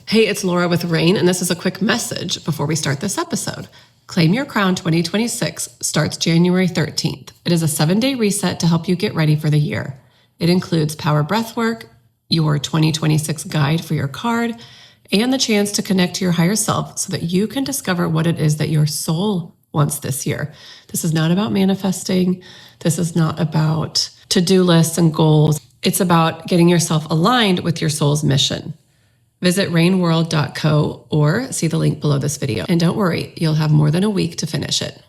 Hey, it's Laura with Rain, and this is a quick message before we start this episode. Claim Your Crown 2026 starts January 13th. It is a 7-day reset to help you get ready for the year. It includes power breathwork, your 2026 guide for your card, and the chance to connect to your higher self so that you can discover what it is that your soul wants this year. This is not about manifesting. This is not about to-do lists and goals. It's about getting yourself aligned with your soul's mission. Visit rainworld.co or see the link below this video. And don't worry, you'll have more than a week to finish it.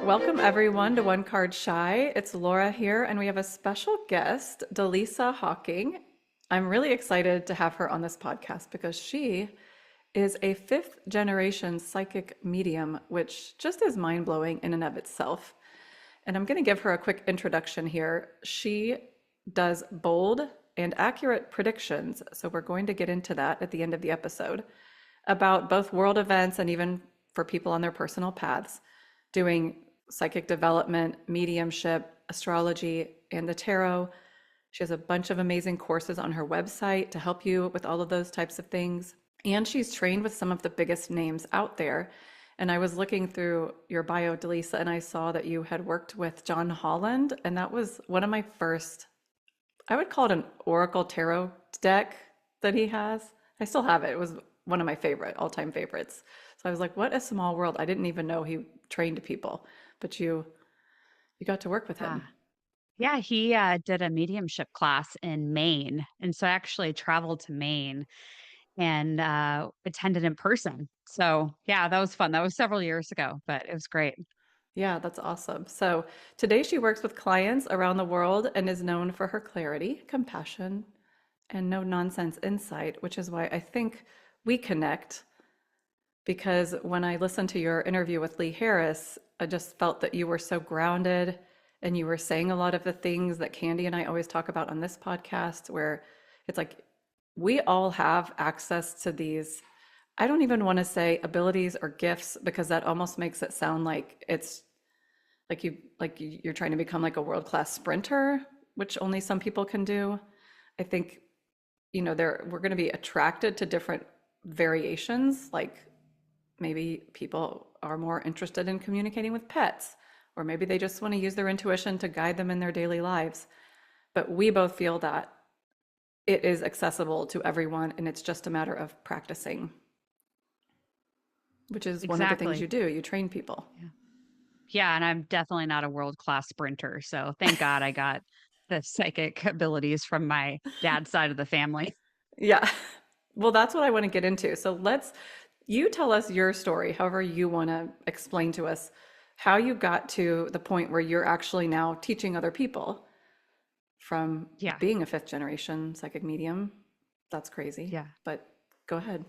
Welcome everyone to One Card Shy. It's Laura here, and we have a special guest, Dallisa Hocking. I'm really excited to have her on this podcast because she is a 5th generation psychic medium, which just is mind-blowing in and of itself. And I'm going to give her a quick introduction here. She does bold and accurate predictions, so we're going to get into that at the end of the episode, about both world events and even for people on their personal paths, doing psychic development, mediumship, astrology, and the tarot. She has a bunch of amazing courses on her website to help you with all of those types of things. And she's trained with some of the biggest names out there. And I was looking through your bio, Dallisa, and I saw that you had worked with John Holland, and that was one of my first, I would call it an Oracle Tarot deck that he has. I still have it. It was one of my all-time favorites. So I was like, what a small world. I didn't even know he trained people, but you got to work with him. Yeah, he did a mediumship class in Maine. And so I actually traveled to Maine and attended in person. So yeah, that was fun. That was several years ago, but it was great. Yeah, that's awesome. So today she works with clients around the world and is known for her clarity, compassion, and no nonsense insight, which is why I think we connect. Because when I listened to your interview with Lee Harris, I just felt that you were so grounded and you were saying a lot of the things that Candy and I always talk about on this podcast, where it's like we all have access to these, I don't even want to say abilities or gifts, because that almost makes it sound like it's you're trying to become like a world-class sprinter, which only some people can do. I think, we're going to be attracted to different variations. Like maybe people are more interested in communicating with pets, or maybe they just want to use their intuition to guide them in their daily lives. But we both feel that it is accessible to everyone, and it's just a matter of practicing, which is one of the things you do. You train people. Yeah, and I'm definitely not a world-class sprinter. So thank God I got the psychic abilities from my dad's side of the family. Yeah. Well, that's what I want to get into. So you tell us your story, however you want to explain to us how you got to the point where you're actually now teaching other people from being a 5th generation psychic medium. That's crazy. Yeah. But go ahead.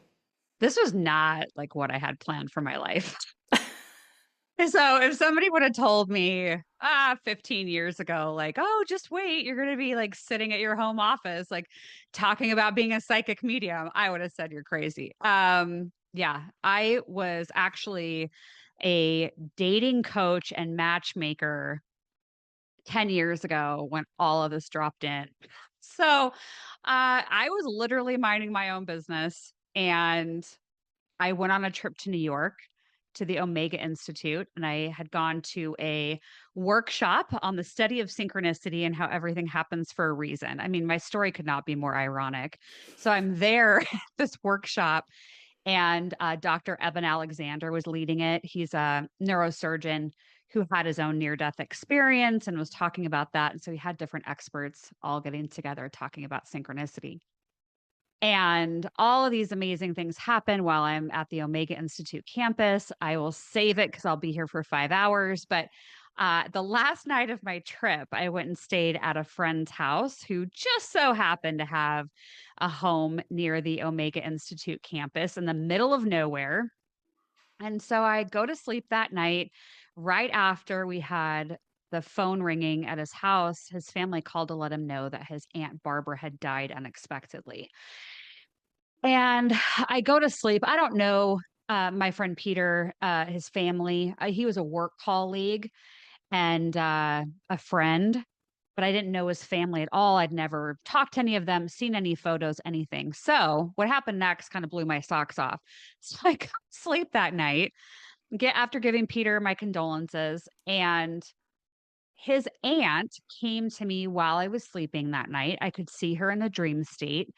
This was not like what I had planned for my life. So if somebody would have told me 15 years ago, like, oh, just wait, you're going to be like sitting at your home office, like talking about being a psychic medium, I would have said you're crazy. Yeah, I was actually a dating coach and matchmaker 10 years ago when all of this dropped in. So I was literally minding my own business, and I went on a trip to New York to the Omega Institute, and I had gone to a workshop on the study of synchronicity and how everything happens for a reason. I mean, my story could not be more ironic. So I'm there at this workshop, and Dr. Evan Alexander was leading it. He's a neurosurgeon who had his own near-death experience and was talking about that. And so he had different experts all getting together talking about synchronicity. And all of these amazing things happen while I'm at the Omega Institute campus. I will save it because I'll be here for 5 hours. But the last night of my trip, I went and stayed at a friend's house who just so happened to have a home near the Omega Institute campus in the middle of nowhere. And so I go to sleep that night. Right after we had the phone ringing at his house, his family called to let him know that his Aunt Barbara had died unexpectedly. And I go to sleep. I don't know my friend Peter, his family. He was a work colleague and a friend, but I didn't know his family at all. I'd never talked to any of them, seen any photos, anything. So what happened next kind of blew my socks off. So I couldn't sleep that night, get after giving Peter my condolences, and his aunt came to me while I was sleeping that night. I could see her in a dream state,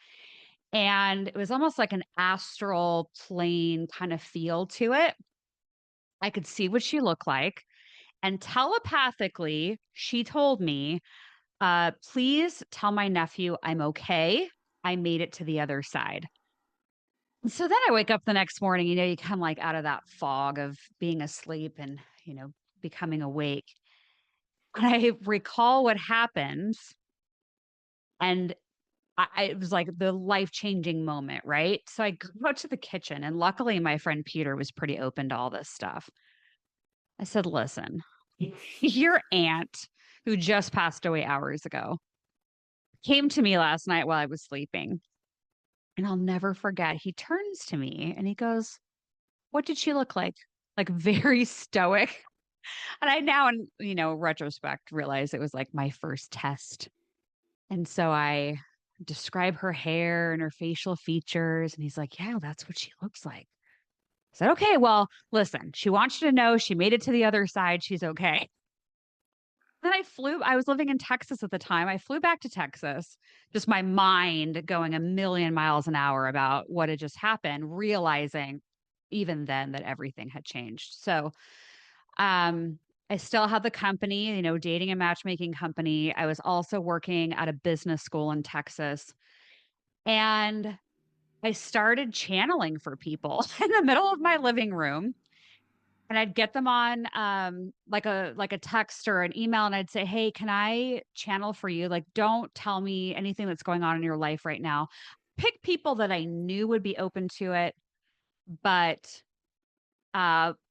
and it was almost like an astral plane kind of feel to it. I could see what she looked like, and telepathically, she told me, please tell my nephew I'm okay. I made it to the other side. And so then I wake up the next morning, you come like out of that fog of being asleep and, becoming awake. And I recall what happens. And it was like the life-changing moment, right? So I go to the kitchen, and luckily my friend Peter was pretty open to all this stuff. I said, listen, your aunt, who just passed away hours ago, came to me last night while I was sleeping. And I'll never forget. He turns to me and he goes, what did she look like? Like very stoic. And I now, in retrospect, realize it was like my first test. And so I describe her hair and her facial features. And he's like, yeah, that's what she looks like. I said, okay, well, listen, she wants you to know she made it to the other side. She's okay. Then I was living in Texas at the time. I flew back to Texas, just my mind going a million miles an hour about what had just happened, realizing even then that everything had changed. So, I still had the company, dating and matchmaking company. I was also working at a business school in Texas, and I started channeling for people in the middle of my living room. And I'd get them on like a text or an email, and I'd say, hey, can I channel for you? Like, don't tell me anything that's going on in your life right now. Pick people that I knew would be open to it, but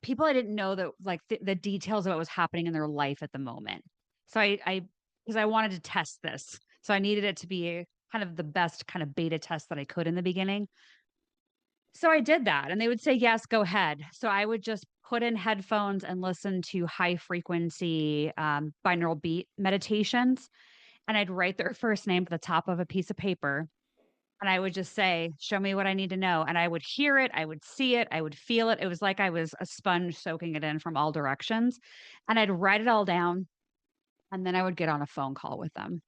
people I didn't know that like the details of what was happening in their life at the moment. So because I wanted to test this. So I needed it to be kind of the best kind of beta test that I could in the beginning. So I did that, and they would say, yes, go ahead. So I would just put in headphones and listen to high frequency binaural beat meditations. And I'd write their first name at the top of a piece of paper. And I would just say, show me what I need to know. And I would hear it. I would see it. I would feel it. It was like I was a sponge soaking it in from all directions. And I'd write it all down. And then I would get on a phone call with them.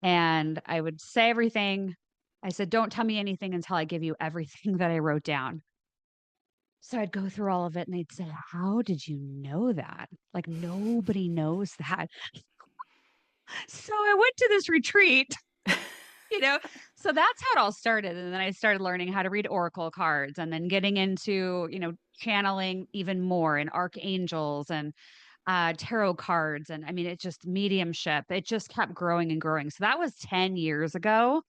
And I would say everything. I said, don't tell me anything until I give you everything that I wrote down. So I'd go through all of it, and they'd say, how did you know that? Like, nobody knows that. So I went to this retreat, you know, so that's how it all started. And then I started learning how to read oracle cards, and then getting into, channeling even more, and archangels and tarot cards. And I mean, it just mediumship, it just kept growing and growing. So that was 10 years ago.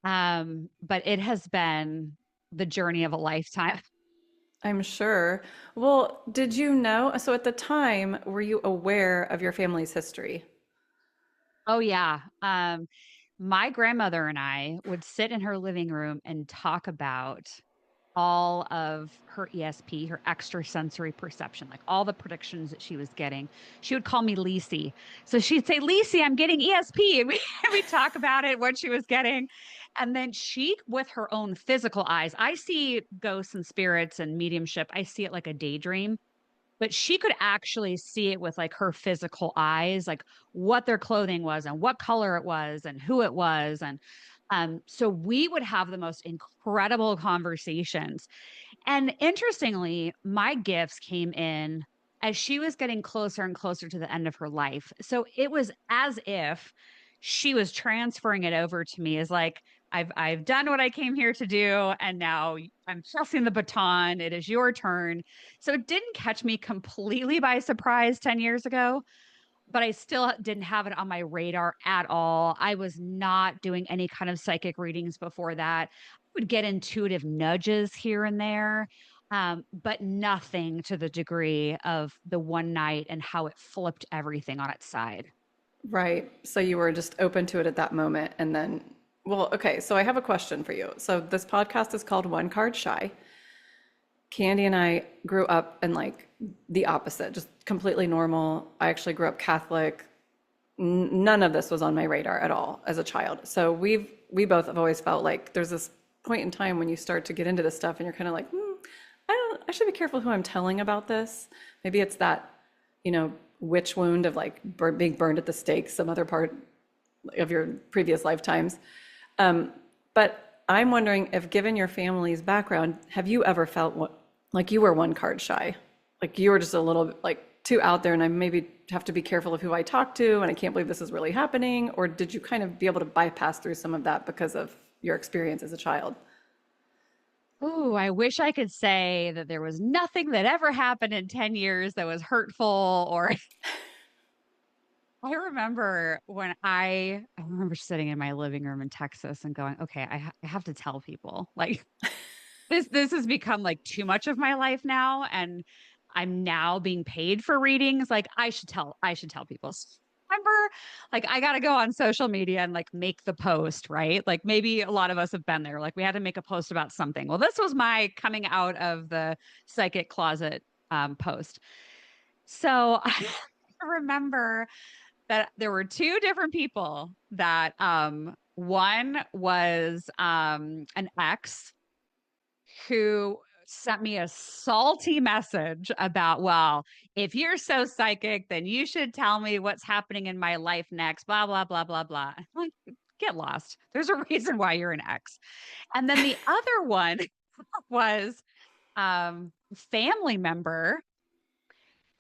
But it has been the journey of a lifetime. I'm sure. Well, did you know? So at the time, were you aware of your family's history? Oh yeah. My grandmother and I would sit in her living room and talk about all of her ESP, her extrasensory perception, like all the predictions that she was getting. She would call me Lisi. So she'd say, Lisi, I'm getting ESP. And we'd talk about it, what she was getting. And then she, with her own physical eyes, I see ghosts and spirits and mediumship. I see it like a daydream, but she could actually see it with like her physical eyes, like what their clothing was and what color it was and who it was. And so we would have the most incredible conversations. And interestingly, my gifts came in as she was getting closer and closer to the end of her life. So it was as if she was transferring it over to me as like, I've done what I came here to do, and now I'm passing the baton. It is your turn. So it didn't catch me completely by surprise 10 years ago, but I still didn't have it on my radar at all. I was not doing any kind of psychic readings before that. I would get intuitive nudges here and there, but nothing to the degree of the one night and how it flipped everything on its side. Right. So you were just open to it at that moment. And then, well, okay. So I have a question for you. So this podcast is called One Card Shy. Candy and I grew up in like the opposite, just completely normal. I actually grew up Catholic, none of this was on my radar at all as a child. So we both have always felt like there's this point in time when you start to get into this stuff and you're kind of like, I should be careful who I'm telling about this. Maybe it's that, witch wound of like being burned at the stake, some other part of your previous lifetimes. But I'm wondering if, given your family's background, have you ever felt like you were one card shy? Like you were just a little bit like too out there and I maybe have to be careful of who I talk to and I can't believe this is really happening? Or did you kind of be able to bypass through some of that because of your experience as a child? Ooh, I wish I could say that there was nothing that ever happened in 10 years that was hurtful or I remember I remember sitting in my living room in Texas and going, okay, I have to tell people like this has become like too much of my life now. And I'm now being paid for readings. Like I should tell people. Remember, like I gotta go on social media and like make the post, right? Like maybe a lot of us have been there. Like we had to make a post about something. Well, this was my coming out of the psychic closet post. So I remember that there were two different people that one was an ex who sent me a salty message about, well, if you're so psychic, then you should tell me what's happening in my life next, blah, blah, blah, blah, blah. I'm like, get lost. There's a reason why you're an ex. And then the other one was family member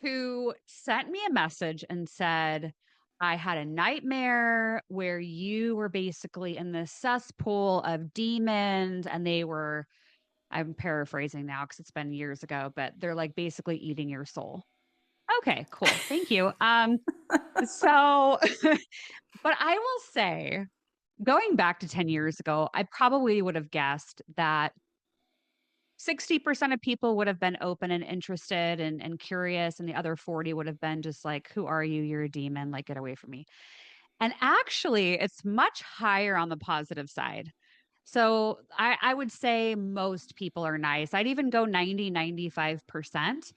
who sent me a message and said, I had a nightmare where you were basically in this cesspool of demons and they were, I'm paraphrasing now because it's been years ago, but they're like basically eating your soul. Okay, cool. Thank you. So, but I will say, going back to 10 years ago, I probably would have guessed that 60% of people would have been open and interested and curious, and the other 40 would have been just like, who are you? You're a demon. Like, get away from me. And actually, it's much higher on the positive side. So I would say most people are nice. I'd even go 95%.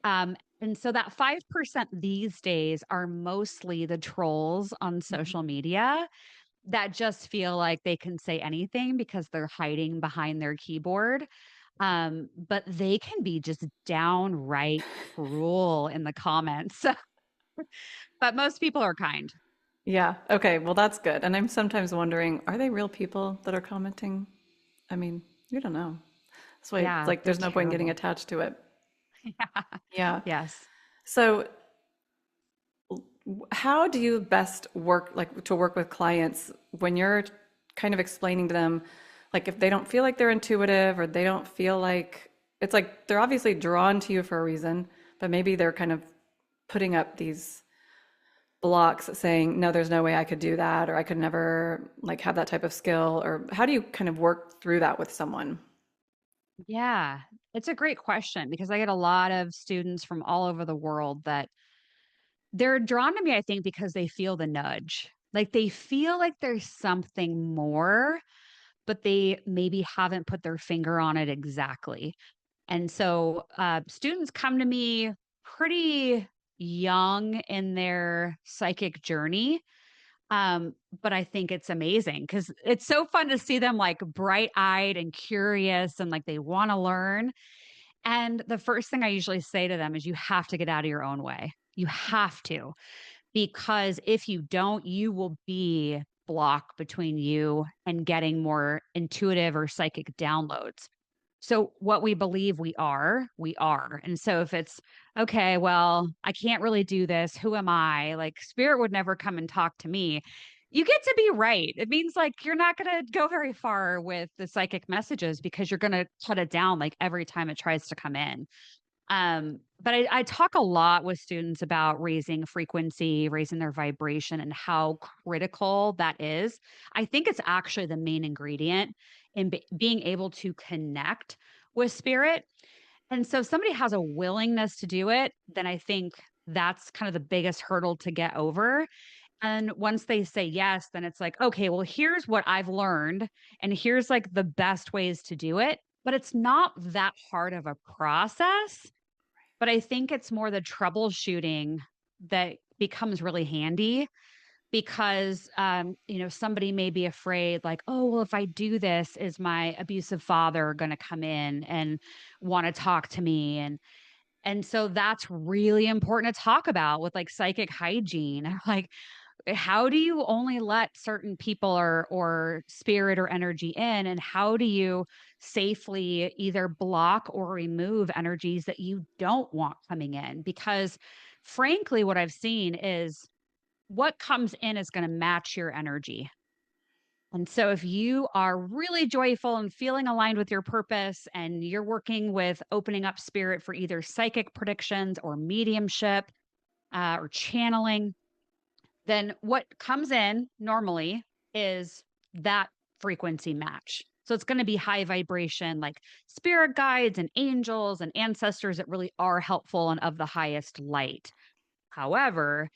And so that 5% these days are mostly the trolls on Mhm. social media that just feel like they can say anything because they're hiding behind their keyboard. But they can be just downright cruel in the comments. But most people are kind. Yeah. Okay. Well, that's good. And I'm sometimes wondering, are they real people that are commenting? I mean, you don't know. That's why it's Yeah, like they're there's no point in getting terrible. attached to it. Yeah. Yeah. Yes. So how do you best work, like to work with clients when you're kind of explaining to them, like if they don't feel like they're intuitive or they don't feel like it's like they're obviously drawn to you for a reason, but maybe they're kind of putting up these blocks saying, no, there's no way I could do that, or I could never like have that type of skill, or how do you kind of work through that with someone? Yeah. It's a great question because I get a lot of students from all over the world that they're drawn to me, I think, because they feel the nudge. Like they feel like there's something more, but they maybe haven't put their finger on it exactly. And so students come to me pretty young in their psychic journey. But I think it's amazing because it's so fun to see them like bright eyed and curious and like they want to learn. And the first thing I usually say to them is you have to get out of your own way. You have to, because if you don't, you will be blocked between you and getting more intuitive or psychic downloads. So what we believe we are, we are. And so if it's okay, well, I can't really do this. Who am I? Like spirit would never come and talk to me. You get to be right. It means like you're not going to go very far with the psychic messages because you're going to shut it down like every time it tries to come in. But I talk a lot with students about raising frequency, raising their vibration, and how critical that is. I think it's actually the main ingredient in being able to connect with spirit. And so, if somebody has a willingness to do it, then I think that's kind of the biggest hurdle to get over. And once they say yes, then it's like, okay, well, here's what I've learned, and here's like the best ways to do it. But it's not that hard of a process, but I think it's more the troubleshooting that becomes really handy. because somebody may be afraid, like, oh, well, if I do this, is my abusive father going to come in and want to talk to me? And so that's really important to talk about with like psychic hygiene. Like, how do you only let certain people or spirit or energy in, and how do you safely either block or remove energies that you don't want coming in? Because frankly, what I've seen is what comes in is going to match your energy. And so if you are really joyful and feeling aligned with your purpose, and you're working with opening up spirit for either psychic predictions or mediumship, or channeling, then what comes in normally is that frequency match. So it's going to be high vibration, like spirit guides and angels and ancestors that really are helpful and of the highest light. However,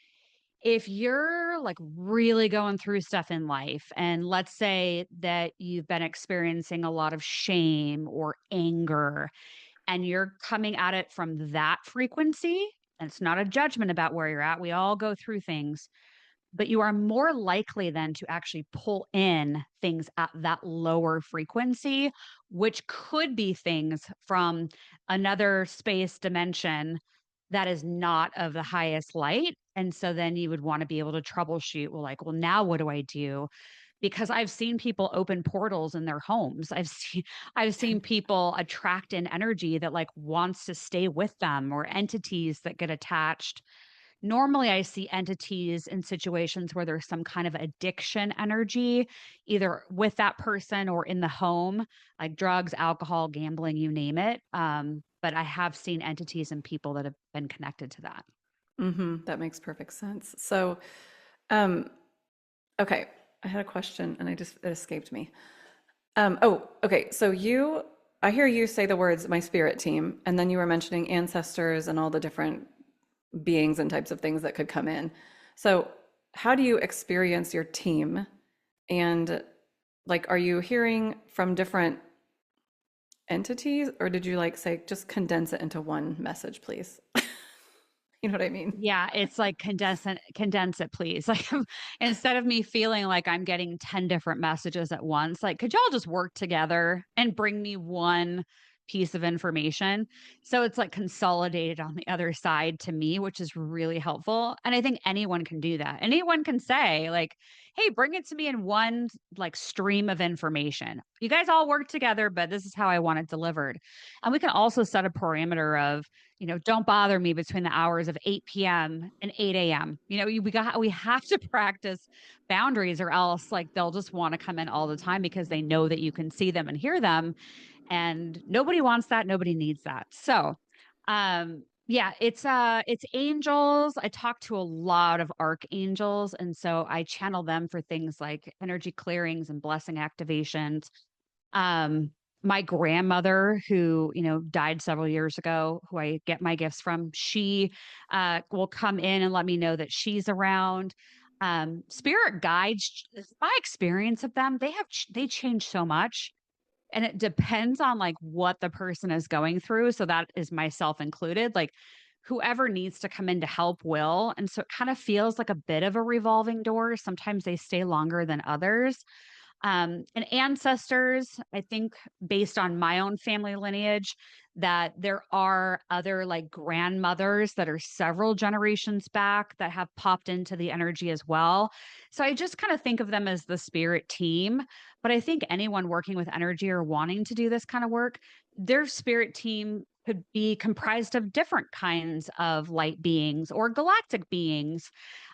if you're like really going through stuff in life, and let's say that you've been experiencing a lot of shame or anger, and you're coming at it from that frequency, and it's not a judgment about where you're at, we all go through things, but you are more likely then to actually pull in things at that lower frequency, which could be things from another space dimension that is not of the highest light. And so then you would want to be able to troubleshoot. Well, like, well, now what do I do? Because I've seen people open portals in their homes. I've seen people attract an energy that like wants to stay with them, or entities that get attached. Normally, I see entities in situations where there's some kind of addiction energy, either with that person or in the home, like drugs, alcohol, gambling, you name it. But I have seen entities and people that have been connected to that. That makes perfect sense. So, okay, I had a question and it escaped me. Okay. So I hear you say the words "my spirit team," and then you were mentioning ancestors and all the different beings and types of things that could come in. So, how do you experience your team? And like, are you hearing from different entities, or did you like say, just condense it into one message, please? You know what I mean? Yeah, it's like condense it, please. Like, instead of me feeling like I'm getting 10 different messages at once, like, could y'all just work together and bring me one piece of information? So it's like consolidated on the other side to me, which is really helpful. And I think anyone can do that. Anyone can say, like, hey, bring it to me in one like stream of information. You guys all work together, but this is how I want it delivered. And we can also set a parameter of, don't bother me between the hours of 8 p.m. and 8 a.m. We have to practice boundaries, or else like they'll just want to come in all the time because they know that you can see them and hear them. And nobody wants that. Nobody needs that. So, yeah, it's angels. I talk to a lot of archangels, and so I channel them for things like energy clearings and blessing activations. Um, my grandmother, who, died several years ago, who I get my gifts from, she will come in and let me know that she's around. Spirit guides, my experience of them, they change so much. And it depends on like what the person is going through. So that is myself included. Like, whoever needs to come in to help will. And so it kind of feels like a bit of a revolving door. Sometimes they stay longer than others. And ancestors, I think, based on my own family lineage, that there are other like grandmothers that are several generations back that have popped into the energy as well. So I just kind of think of them as the spirit team. But I think anyone working with energy or wanting to do this kind of work, their spirit team could be comprised of different kinds of light beings or galactic beings.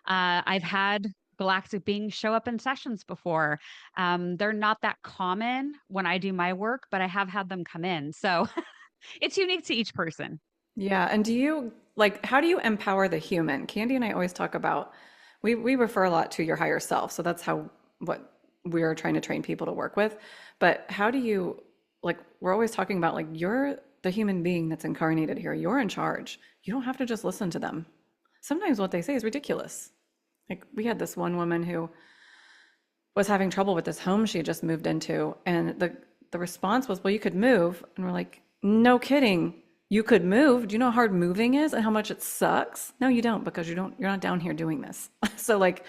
I've had galactic beings show up in sessions before. They're not that common when I do my work, but I have had them come in. So it's unique to each person. Yeah. And how do you empower the human? Candy and I always talk about, we refer a lot to your higher self. So that's what we're trying to train people to work with. But how do you, like, we're always talking about, like, you're the human being that's incarnated here. You're in charge. You don't have to just listen to them. Sometimes what they say is ridiculous. Like, we had this one woman who was having trouble with this home she had just moved into, and the response was, well, you could move. And we're like, no kidding. You could move. Do you know how hard moving is and how much it sucks? No, you don't, because you're not down here doing this. So like,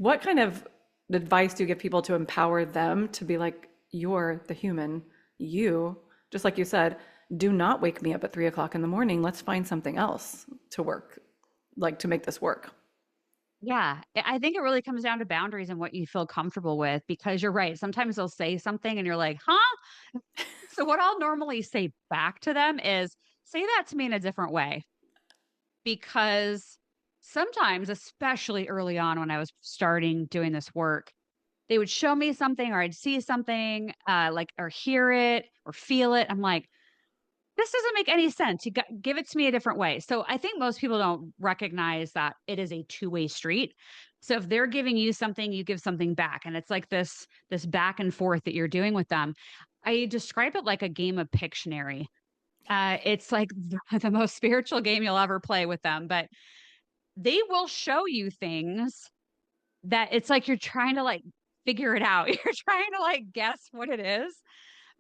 What kind of advice do you give people to empower them to be like, you're the human, you, just like you said, do not wake me up at 3 o'clock in the morning. Let's find something else to work, like to make this work. Yeah, I think it really comes down to boundaries and what you feel comfortable with because you're right. Sometimes they'll say something and you're like, huh? So, what I'll normally say back to them is say that to me in a different way because sometimes, especially early on when I was starting doing this work, they would show me something or I'd see something like or hear it or feel it. I'm like, this doesn't make any sense. Give it to me a different way. So I think most people don't recognize that it is a two-way street. So if they're giving you something, you give something back, and it's like this back and forth that you're doing with them. I describe it like a game of Pictionary. It's like the most spiritual game you'll ever play with them, but they will show you things that it's like you're trying to like figure it out. You're trying to like guess what it is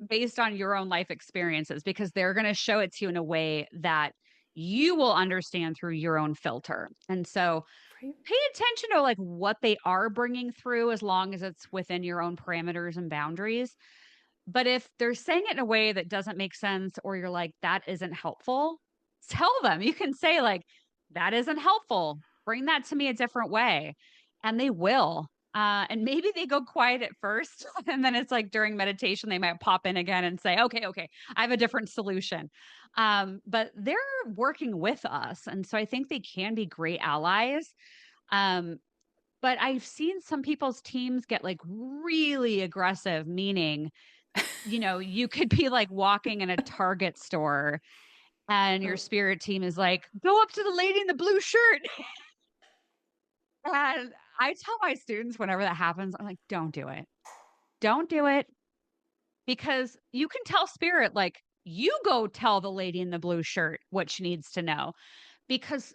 based on your own life experiences because they're going to show it to you in a way that you will understand through your own filter. And so Right. pay attention to like what they are bringing through as long as it's within your own parameters and boundaries. But if they're saying it in a way that doesn't make sense or you're like that isn't helpful, tell them. You can say like that isn't helpful. Bring that to me a different way. And they will. And maybe they go quiet at first. And then it's like during meditation, they might pop in again and say, okay, I have a different solution. But they're working with us. And so I think they can be great allies. Um, but I've seen some people's teams get like really aggressive, meaning, you could be like walking in a Target store and your Oh, spirit team is like, go up to the lady in the blue shirt. And I tell my students whenever that happens, I'm like, don't do it. Don't do it because you can tell spirit, like, you go tell the lady in the blue shirt what she needs to know because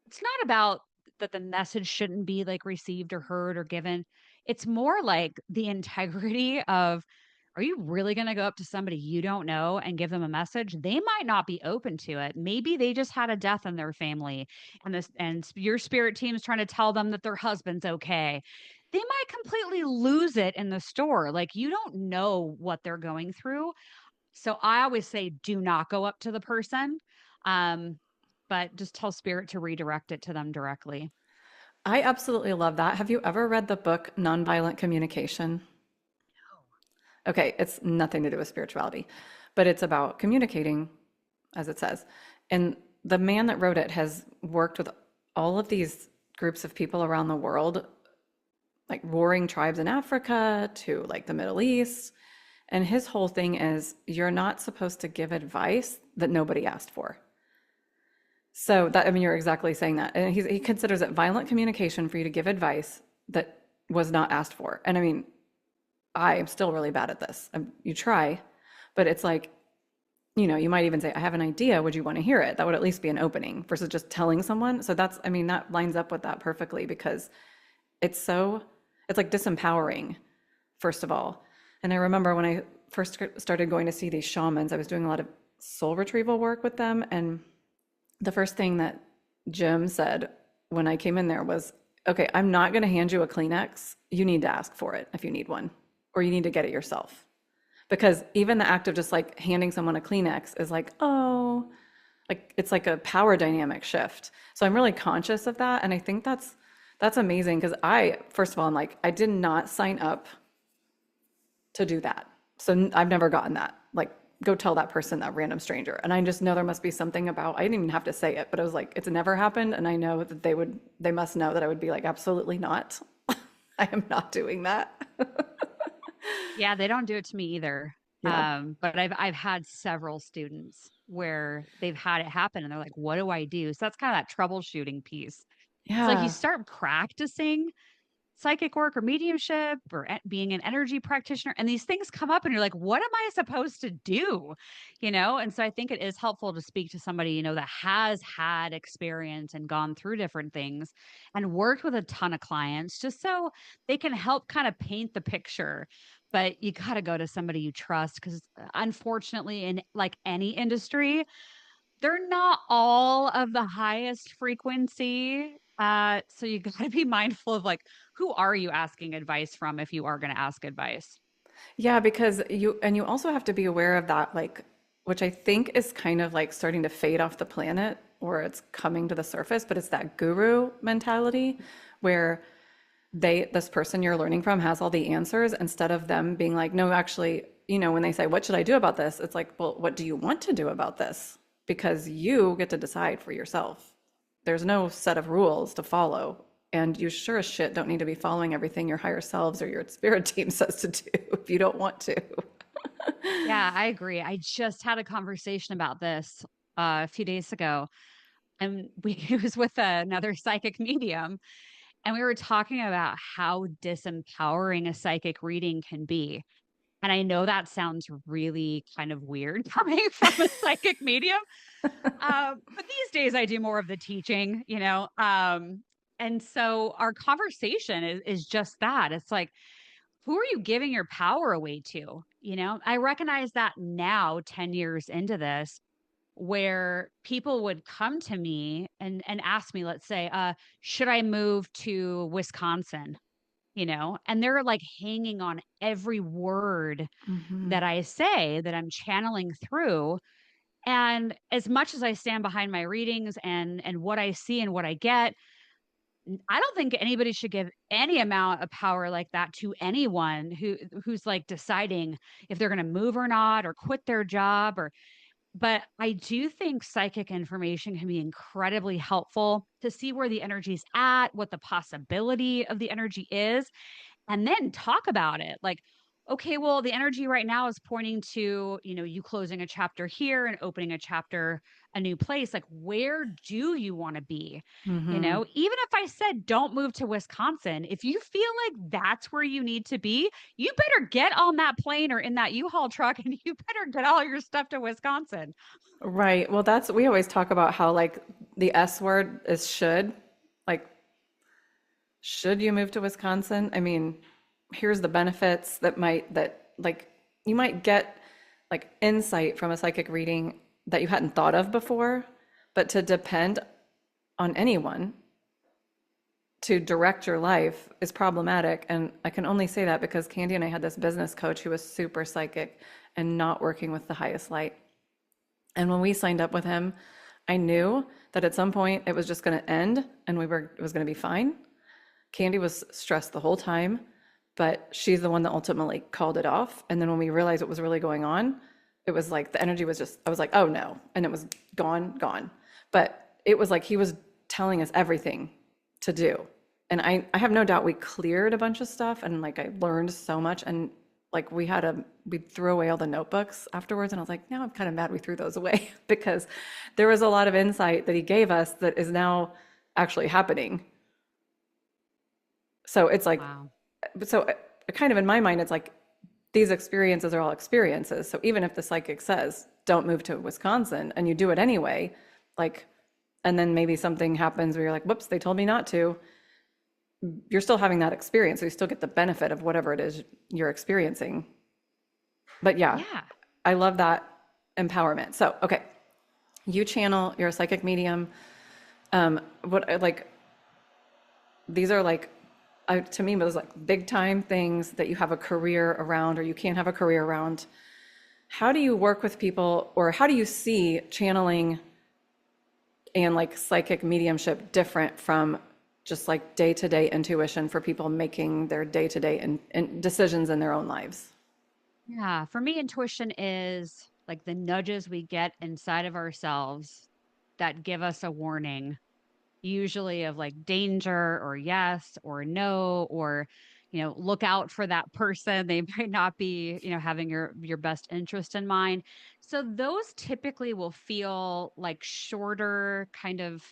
it's not about that the message shouldn't be like received or heard or given. It's more like the integrity of are you really going to go up to somebody you don't know and give them a message? They might not be open to it. Maybe they just had a death in their family and your spirit team is trying to tell them that their husband's okay. They might completely lose it in the store. Like you don't know what they're going through. So I always say do not go up to the person. Um, but just tell spirit to redirect it to them directly. I absolutely love that. Have you ever read the book Nonviolent Communication? Okay, it's nothing to do with spirituality, but it's about communicating, as it says. And the man that wrote it has worked with all of these groups of people around the world, like warring tribes in Africa to like the Middle East. And his whole thing is you're not supposed to give advice that nobody asked for. So that, I mean, you're exactly saying that. And he considers it violent communication for you to give advice that was not asked for. And I mean, I am still really bad at this. You try, but it's like, you might even say, I have an idea. Would you want to hear it? That would at least be an opening versus just telling someone. So that's, I mean, that lines up with that perfectly because it's like disempowering, first of all. And I remember when I first started going to see these shamans, I was doing a lot of soul retrieval work with them. And the first thing that Jim said when I came in there was, okay, I'm not going to hand you a Kleenex. You need to ask for it if you need one, or you need to get it yourself. Because even the act of just like handing someone a Kleenex is like, oh, like it's like a power dynamic shift. So I'm really conscious of that. And I think that's amazing because first of all, I'm like, I did not sign up to do that. So I've never gotten that. Like, go tell that person, that random stranger. And I just know there must be something about, I didn't even have to say it, but I was like, it's never happened. And I know that they must know that I would be like, absolutely not. I am not doing that. Yeah, they don't do it to me either. Yeah. But I've had several students where they've had it happen and they're like, what do I do? So that's kind of that troubleshooting piece. It's like you Yeah. start practicing psychic work or mediumship or being an energy practitioner and these things come up and you're like what am I supposed to do, and so I think it is helpful to speak to somebody that has had experience and gone through different things and worked with a ton of clients just so they can help kind of paint the picture. But you got to go to somebody you trust because unfortunately in like any industry they're not all of the highest frequency. So you got to be mindful of like, who are you asking advice from if you are going to ask advice? Yeah, because you also have to be aware of that, like, which I think is kind of like starting to fade off the planet, or it's coming to the surface, but it's that guru mentality where this person you're learning from has all the answers instead of them being like, no, actually, when they say, what should I do about this? It's like, well, what do you want to do about this? Because you get to decide for yourself. There's no set of rules to follow. And you sure as shit don't need to be following everything your higher selves or your spirit team says to do if you don't want to. Yeah, I agree. I just had a conversation about this a few days ago, and we it was with another psychic medium, and we were talking about how disempowering a psychic reading can be. And I know that sounds really kind of weird coming from a psychic medium. But these days I do more of the teaching, you know. And so our conversation is just that. It's like, who are you giving your power away to? You know, I recognize that now, 10 years into this, where people would come to me and ask me, let's say, should I move to Wisconsin? You know, and they're like hanging on every word Hmm. that I say that I'm channeling through. And as much as I stand behind my readings and what I see and what I get, I don't think anybody should give any amount of power like that to anyone who's like deciding if they're going to move or not or quit their job or but I do think psychic information can be incredibly helpful to see where the energy's at, what the possibility of the energy is, and then talk about it. Like, okay, well, the energy right now is pointing to, you closing a chapter here and opening a chapter, a new place. Like, where do you want to be? Hmm. Even if I said don't move to Wisconsin, if you feel like that's where you need to be, you better get on that plane or in that U-Haul truck and you better get all your stuff to Wisconsin. Right. Well, we always talk about how like the S word is should. Like, should you move to Wisconsin? I mean, here's the benefits that like you might get like insight from a psychic reading that you hadn't thought of before, but to depend on anyone to direct your life is problematic. And I can only say that because Candy and I had this business coach who was super psychic and not working with the highest light. And when we signed up with him, I knew that at some point it was just going to end and it was going to be fine. Candy was stressed the whole time, but she's the one that ultimately called it off. And then when we realized what was really going on, it was like the energy was just, I was like, oh no. And it was gone. But it was like he was telling us everything to do. And I have no doubt we cleared a bunch of stuff and like I learned so much. And like we threw away all the notebooks afterwards. And I was like, now I'm kind of mad we threw those away because there was a lot of insight that he gave us that is now actually happening. So it's like, Wow. so kind of in my mind, it's like these experiences are all experiences. So even if the psychic says, don't move to Wisconsin and you do it anyway, like, and then maybe something happens where you're like, whoops, they told me not to, you're still having that experience. So you still get the benefit of whatever it is you're experiencing. But yeah, Yeah. I love that empowerment. So, okay, you channel, you're a psychic medium. What like these are like to me those like big time things that you have a career around or you can't have a career around. How do you work with people or how do you see channeling and like psychic mediumship different from just like day-to-day intuition for people making their day-to-day and decisions in their own lives? Yeah. For me, intuition is like the nudges we get inside of ourselves that give us a warning, usually of like danger or yes or no, or, look out for that person. They might not be, having your best interest in mind. So those typically will feel like shorter kind of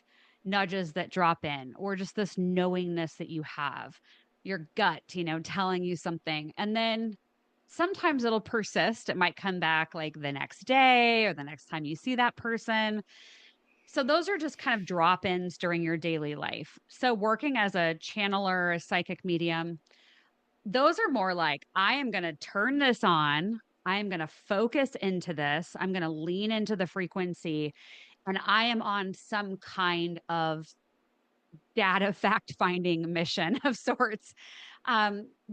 nudges that drop in, or just this knowingness that you have, your gut, telling you something. And then sometimes it'll persist. It might come back like the next day or the next time you see that person. So those are just kind of drop-ins during your daily life. So working as a channeler, a psychic medium, those are more like, I am going to turn this on. I am going to focus into this. I'm going to lean into the frequency and I am on some kind of data fact finding mission of sorts.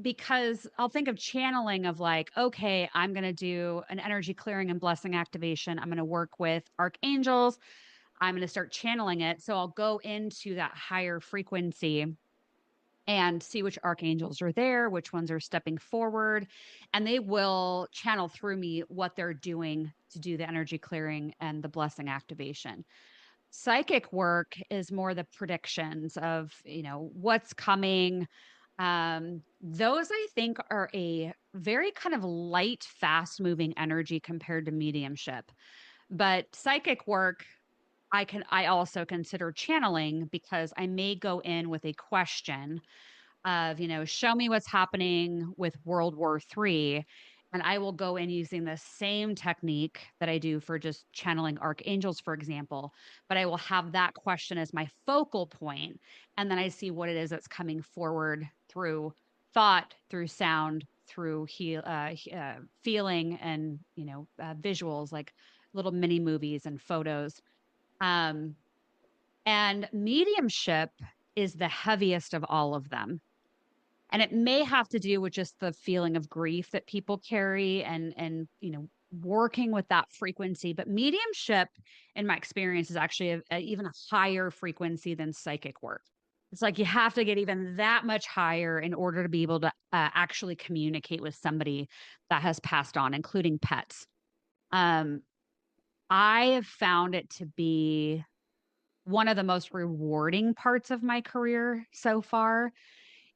Because I'll think of channeling of like, okay, I'm going to do an energy clearing and blessing activation. I'm going to work with archangels. I'm going to start channeling it. So I'll go into that higher frequency and see which archangels are there, which ones are stepping forward, and they will channel through me what they're doing to do the energy clearing and the blessing activation. Psychic work is more the predictions of, what's coming. Those I think are a very kind of light, fast moving energy compared to mediumship. But psychic work, I also consider channeling because I may go in with a question of, show me what's happening with World War III. And I will go in using the same technique that I do for just channeling archangels, for example. But I will have that question as my focal point, and then I see what it is that's coming forward through thought, through sound, through feeling, and visuals like little mini movies and photos. Um, and mediumship is the heaviest of all of them, and it may have to do with just the feeling of grief that people carry, and working with that frequency. But mediumship, in my experience, is actually even a higher frequency than psychic work. It's like you have to get even that much higher in order to be able to actually communicate with somebody that has passed on, including pets. um, I have found it to be one of the most rewarding parts of my career so far,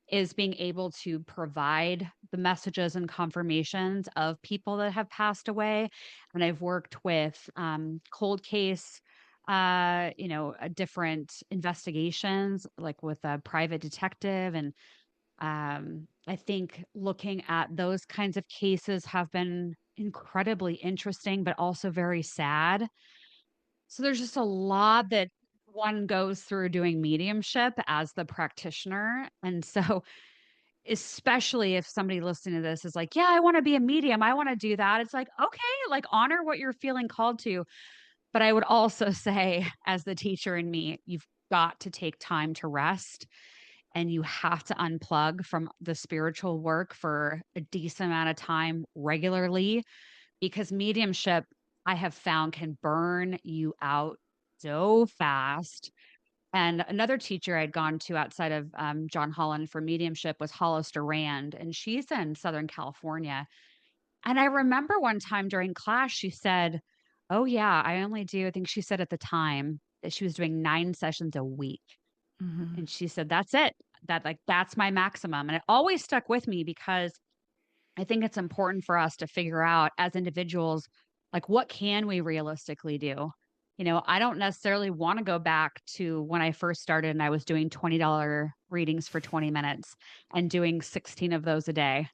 is being able to provide the messages and confirmations of people that have passed away. And I've worked with cold case, different investigations, like with a private detective. And I think looking at those kinds of cases have been incredibly interesting, but also very sad. So there's just a lot that one goes through doing mediumship as the practitioner. And so especially if somebody listening to this is like, yeah, I want to be a medium, I want to do that. It's like, okay, like honor what you're feeling called to. But I would also say, as the teacher in me, you've got to take time to rest, and you have to unplug from the spiritual work for a decent amount of time regularly, because mediumship, I have found, can burn you out so fast. And another teacher I'd gone to outside of John Holland for mediumship was Hollister Rand, and she's in Southern California. And I remember one time during class, she said, oh, yeah, I only do, I think she said at the time that she was doing 9 sessions a week. Mhm. And she said, that's it. That's my maximum. And it always stuck with me because I think it's important for us to figure out as individuals, like, what can we realistically do? I don't necessarily want to go back to when I first started and I was doing $20 readings for 20 minutes and doing 16 of those a day.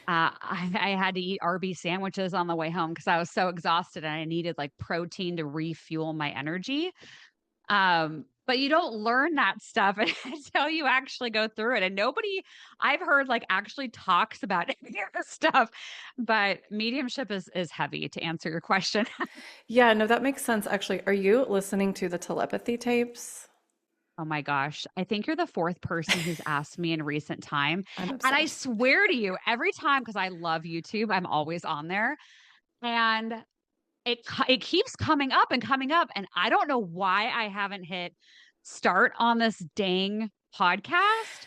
I had to eat RB sandwiches on the way home because I was so exhausted and I needed like protein to refuel my energy. But you don't learn that stuff until you actually go through it. And nobody I've heard like actually talks about any of this stuff. But mediumship is heavy, to answer your question. Yeah, no, that makes sense. Actually, are you listening to the telepathy tapes? Oh my gosh. I think you're the fourth person who's asked me in recent time. I'm And I obsessed. swear to you, every time, because I love YouTube, I'm always on there. And it keeps coming up and coming up. And I don't know why I haven't hit start on this dang podcast.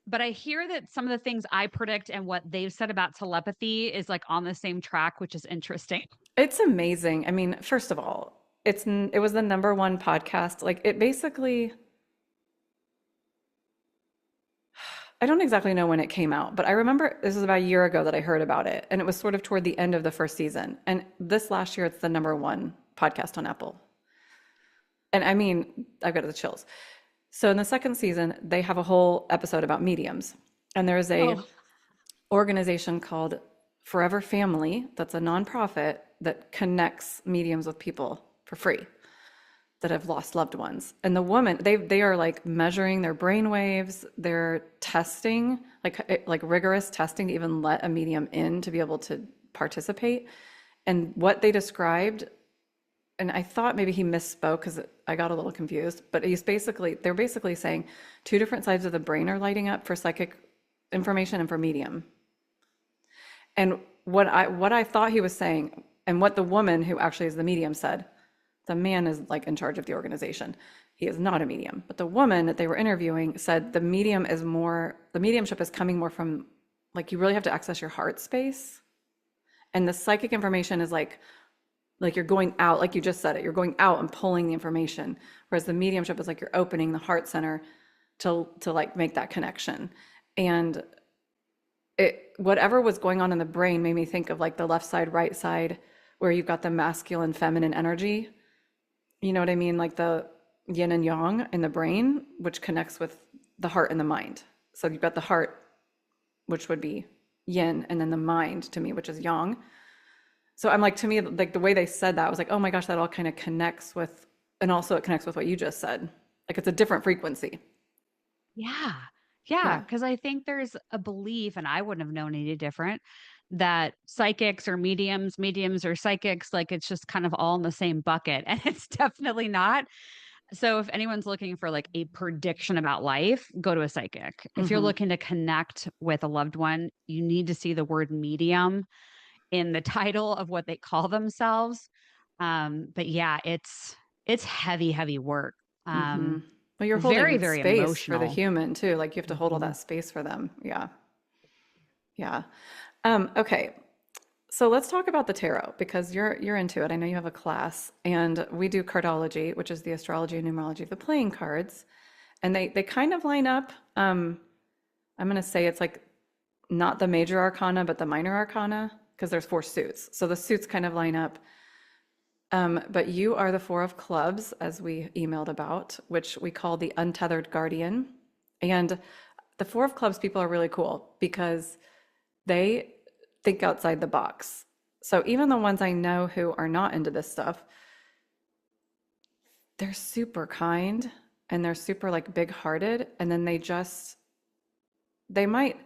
But I hear that some of the things I predict and what they've said about telepathy is like on the same track, which is interesting. It's amazing. I mean, first of all, it was the number one podcast. Like it basically, I don't exactly know when it came out, but I remember this was about a year ago that I heard about it, and it was sort of toward the end of the first season. And this last year, it's the number one podcast on Apple. And I mean, I've got the chills. So in the second season, they have a whole episode about mediums, and there's a Oh, organization called Forever Family that's a nonprofit that connects mediums with people for free that have lost loved ones. And the woman, they are like measuring their brain waves, they're testing, like rigorous testing to even let a medium in to be able to participate. And what they described and I thought maybe he misspoke because I got a little confused, but they're basically saying two different sides of the brain are lighting up for psychic information and for medium. And what I thought he was saying, and what the woman who actually is the medium said, the man is like in charge of the organization. He is not a medium, but the woman that they were interviewing said the mediumship is coming more from, like, you really have to access your heart space, and the psychic information is like you're going out, like you just said it, you're going out and pulling the information, whereas the mediumship is like you're opening the heart center to like make that connection. And whatever was going on in the brain made me think of like the left side, right side, where you've got the masculine, feminine energy. You know what I mean? Like the yin and yang in the brain, which connects with the heart and the mind. So you've got the heart, which would be yin, and then the mind to me, which is yang. So I'm like, to me, like the way they said that, I was like, oh my gosh, that all kind of connects with, and also it connects with what you just said. Like it's a different frequency. Yeah. Yeah. Yeah. Cause I think there's a belief, and I wouldn't have known any different, that psychics or mediums or psychics, like it's just kind of all in the same bucket. And it's definitely not. So if anyone's looking for like a prediction about life, go to a psychic. If you're Mm-hmm. looking to connect with a loved one, you need to see the word medium in the title of what they call themselves. But yeah, it's heavy, heavy work. Mm-hmm. Um, Well, you're very, holding very space for the emotional. human too. Like you have to hold all Mhm. that space for them. Yeah. Yeah. Okay. So let's talk about the tarot because you're into it. I know you have a class, and we do cardology, which is the astrology and numerology of the playing cards, and they kind of line up. I'm gonna say it's like not the major arcana, but the minor arcana, because there's four suits. So the suits kind of line up. But you are the Four of Clubs, as we emailed about, which we call the untethered guardian. And the Four of Clubs people are really cool because they think outside the box. So even the ones I know who are not into this stuff, they're super kind and they're super like big-hearted, and then they might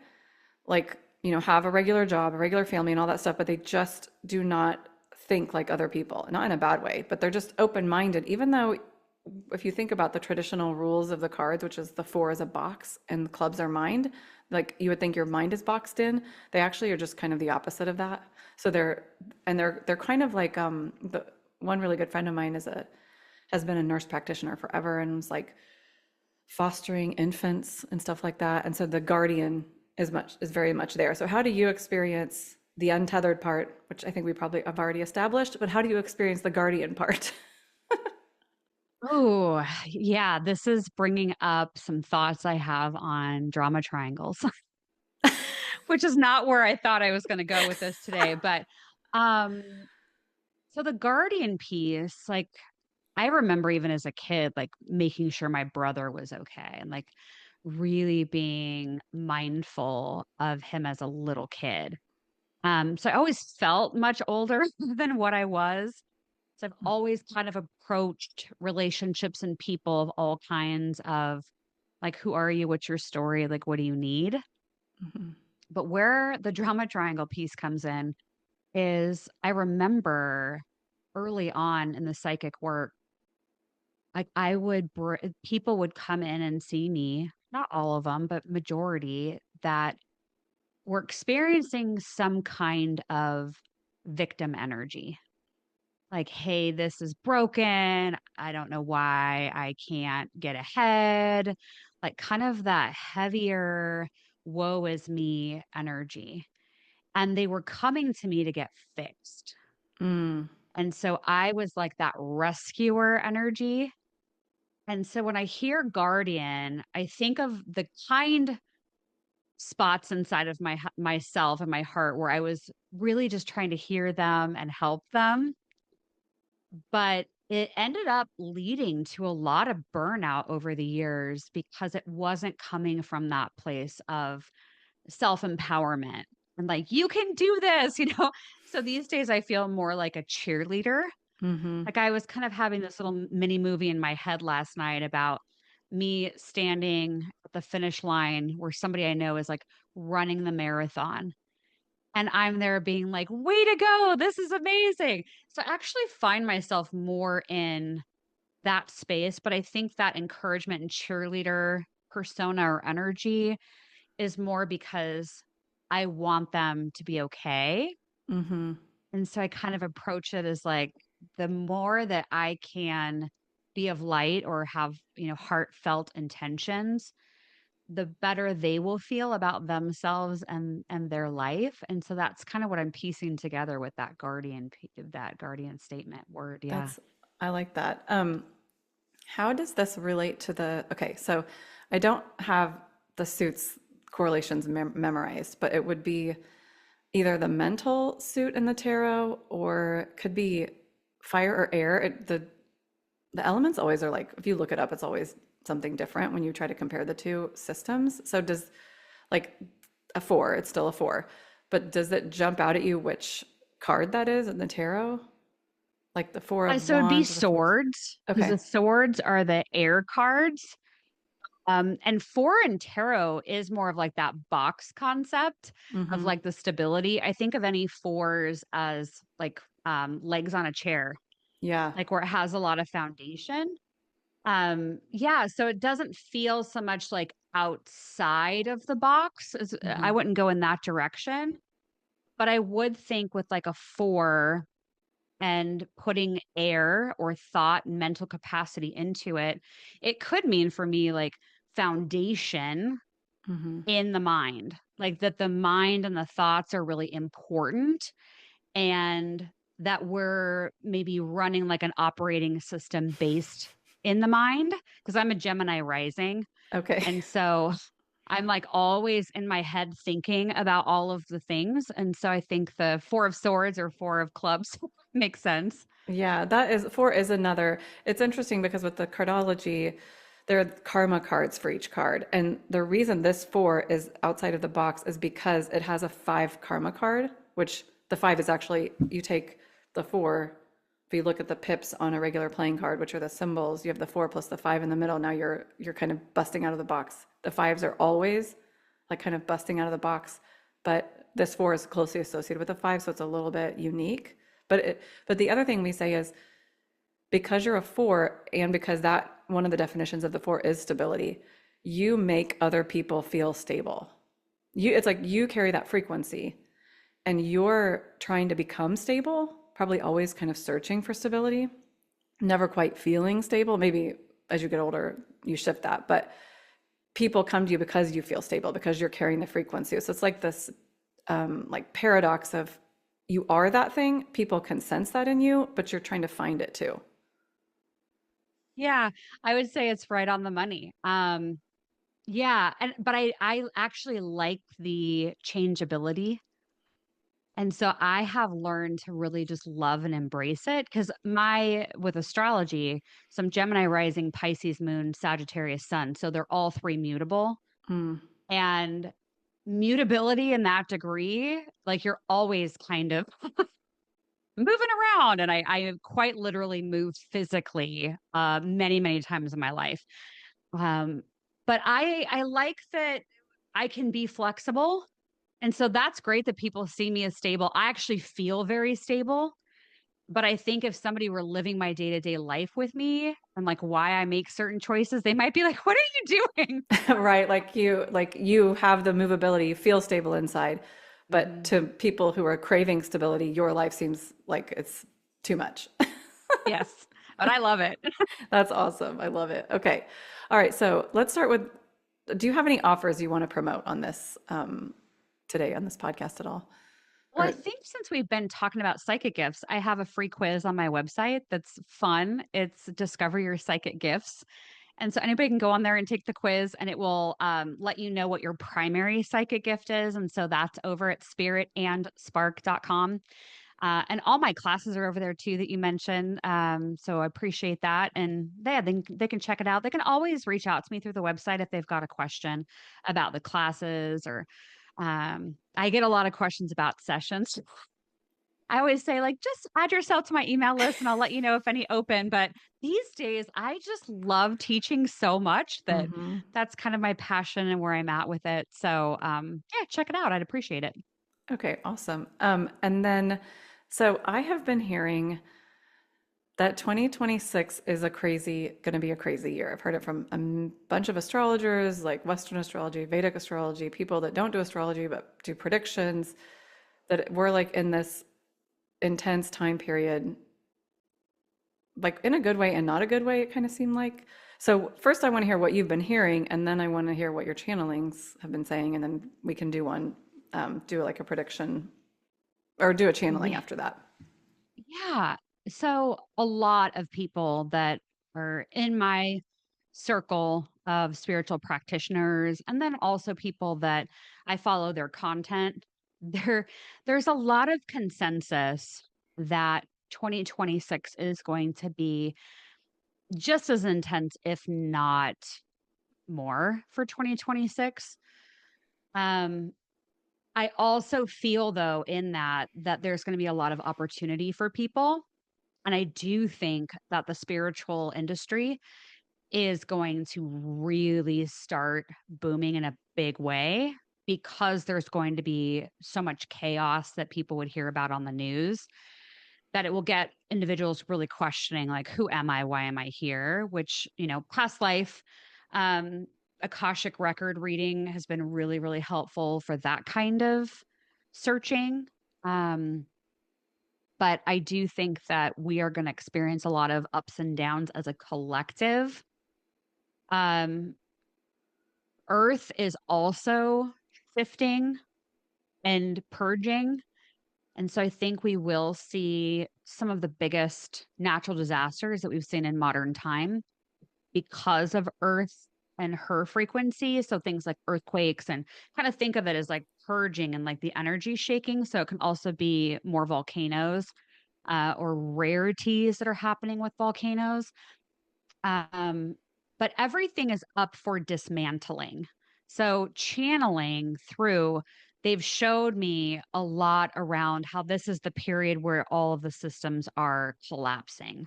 like, have a regular job, a regular family and all that stuff, but they just do not think like other people. Not in a bad way, but they're just open-minded, even though if you think about the traditional rules of the cards, which is the four is a box and the clubs are mind, like you would think your mind is boxed in, they actually are just kind of the opposite of that. So they're kind of like the one really good friend of mine has been a nurse practitioner forever and was like fostering infants and stuff like that. And so the guardian is very much there. So how do you experience the untethered part, which I think we probably have already established, but how do you experience the guardian part? Oh, yeah. This is bringing up some thoughts I have on drama triangles, which is not where I thought I was going to go with this today. But um, so the guardian piece, like I remember even as a kid, like making sure my brother was okay and like really being mindful of him as a little kid. So I always felt much older than what I was. So I've always kind of approached relationships and people of all kinds of like, who are you? What's your story? Like, what do you need? Mhm. But where the drama triangle piece comes in is I remember early on in the psychic work, like people would come in and see me, not all of them, but majority that were experiencing some kind of victim energy. Like, hey, this is broken. I don't know why I can't get ahead. Like, kind of that heavier, woe is me energy. And they were coming to me to get fixed. Mm. And so I was like that rescuer energy. And so when I hear guardian, I think of the kind spots inside of myself and my heart where I was really just trying to hear them and help them. But it ended up leading to a lot of burnout over the years because it wasn't coming from that place of self-empowerment and like, you can do this, you know? So these days I feel more like a cheerleader. Mm-hmm. Like I was kind of having this little mini movie in my head last night about me standing at the finish line where somebody I know is like running the marathon. And I'm there being like, way to go. This is amazing. So I actually find myself more in that space. But I think that encouragement and cheerleader persona or energy is more because I want them to be okay. Mm-hmm. And so I kind of approach it as like the more that I can be of light or have, heartfelt intentions, the better they will feel about themselves and their life. And so that's kind of what I'm piecing together with that guardian statement word. Yeah. I like that. How does this relate to okay, so I don't have the suits correlations memorized, but it would be either the mental suit in the tarot or could be fire or air. The elements always are like, if you look it up, it's always something different when you try to compare the two systems. So does like a four, it's still a four, but does it jump out at you which card that is in the tarot? Like the four of So it'd be wands or the four? swords because Okay. the swords are the air cards. And four in tarot is more of like that box concept of Mm-hmm. like the stability. I think of any fours as like legs on a chair, Yeah. like where it has a lot of foundation. Yeah, so it doesn't feel so much like outside of the box. I Mm-hmm. wouldn't go in that direction, but I would think with like a four and putting air or thought and mental capacity into it, it could mean for me like foundation Mm-hmm. in the mind, like that the mind and the thoughts are really important and that we're maybe running like an operating system based in the mind because I'm a Gemini rising. Okay. And so I'm like always in my head thinking about all of the things. And so I think the four of swords or four of clubs makes sense. Yeah, that is four is another. It's interesting because with the cardology, there are karma cards for each card. And the reason this four is outside of the box is because it has a five karma card, which the five is actually, you take the four. If you look at the pips on a regular playing card, which are the symbols, you have the four plus the five in the middle. Now you're kind of busting out of the box. The fives are always like kind of busting out of the box, but this four is closely associated with the five, so it's a little bit unique. But the other thing we say is because you're a four, and because that one of the definitions of the four is stability, you make other people feel stable. It's like you carry that frequency, and you're trying to become stable, probably always kind of searching for stability, never quite feeling stable. Maybe as you get older, you shift that, but people come to you because you feel stable, because you're carrying the frequency. So it's like this like paradox of you are that thing, people can sense that in you, but you're trying to find it too. Yeah, I would say it's right on the money. Yeah, but I actually like the changeability. And so I have learned to really just love and embrace it because with astrology, some Gemini rising, Pisces moon, Sagittarius sun. So they're all three mutable. Mm. And mutability in that degree, like you're always kind of moving around. And I quite literally moved physically many, many times in my life. Um, but I like that I can be flexible. And so that's great that people see me as stable. I actually feel very stable. But I think if somebody were living my day to day life with me and like why I make certain choices, they might be like, what are you doing? Right, like you have the movability, you feel stable inside, but Mhm. to people who are craving stability, your life seems like it's too much. Yes, but I love it. That's awesome. I love it. Okay. All right, so let's start with, do you have any offers you want to promote on this today on this podcast at all? Well, I Or think since we've been talking about psychic gifts, I have a free quiz on my website that's fun. It's Discover Your Psychic Gifts. And so anybody can go on there and take the quiz, and it will let you know what your primary psychic gift is. And so that's over at spiritandspark.com. And all my classes are over there too that you mentioned. So I appreciate that. And they can check it out. They can always reach out to me through the website if they've got a question about the classes or I get a lot of questions about sessions. I always say, like, just add yourself to my email list and I'll let you know if any open. But these days, I just love teaching so much that Mhm. that's kind of my passion and where I'm at with it. So, yeah, check it out. I'd appreciate it. Okay, awesome. And then, so I have been hearing that 2026 is going to be a crazy year. I've heard it from a bunch of astrologers, like Western astrology, Vedic astrology, people that don't do astrology but do predictions, that we're like in this intense time period, like in a good way and not a good way, it kind of seemed like. So first I want to hear what you've been hearing, and then I want to hear what your channelings have been saying, and then we can do one, do like a prediction or do a channeling Yeah. after that. Yeah. So a lot of people that are in my circle of spiritual practitioners, and then also people that I follow their content, there there's a lot of consensus that 2026 is going to be just as intense, if not more, for 2026. Um, I also feel though in that there's going to be a lot of opportunity for people. And I do think that the spiritual industry is going to really start booming in a big way because there's going to be so much chaos that people would hear about on the news that it will get individuals really questioning, like, who am I? Why am I here? Which, past life, um, Akashic record reading has been really, really helpful for that kind of searching. Um, but I do think that we are going to experience a lot of ups and downs as a collective. Um, Earth is also shifting and purging. And so I think we will see some of the biggest natural disasters that we've seen in modern time because of Earth and her frequency. So things like earthquakes, and kind of think of it as like purging and like the energy shaking. So it can also be more volcanoes or rarities that are happening with volcanoes. Um, but everything is up for dismantling. So channeling through, they've showed me a lot around how this is the period where all of the systems are collapsing.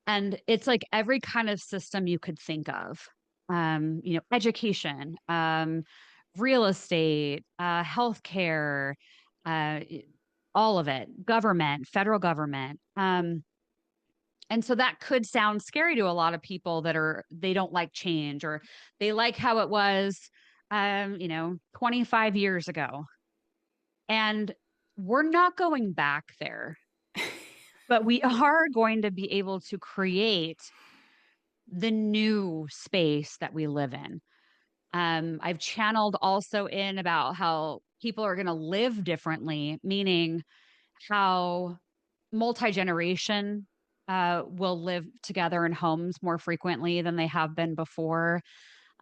And it's like every kind of system you could think of. Education, real estate, healthcare, uh, all of it, government, federal government. And so that could sound scary to a lot of people they don't like change, or they like how it was, 25 years ago. And we're not going back there, but we are going to be able to create the new space that we live in. I've channeled also in about how people are going to live differently, meaning how multi-generation will live together in homes more frequently than they have been before.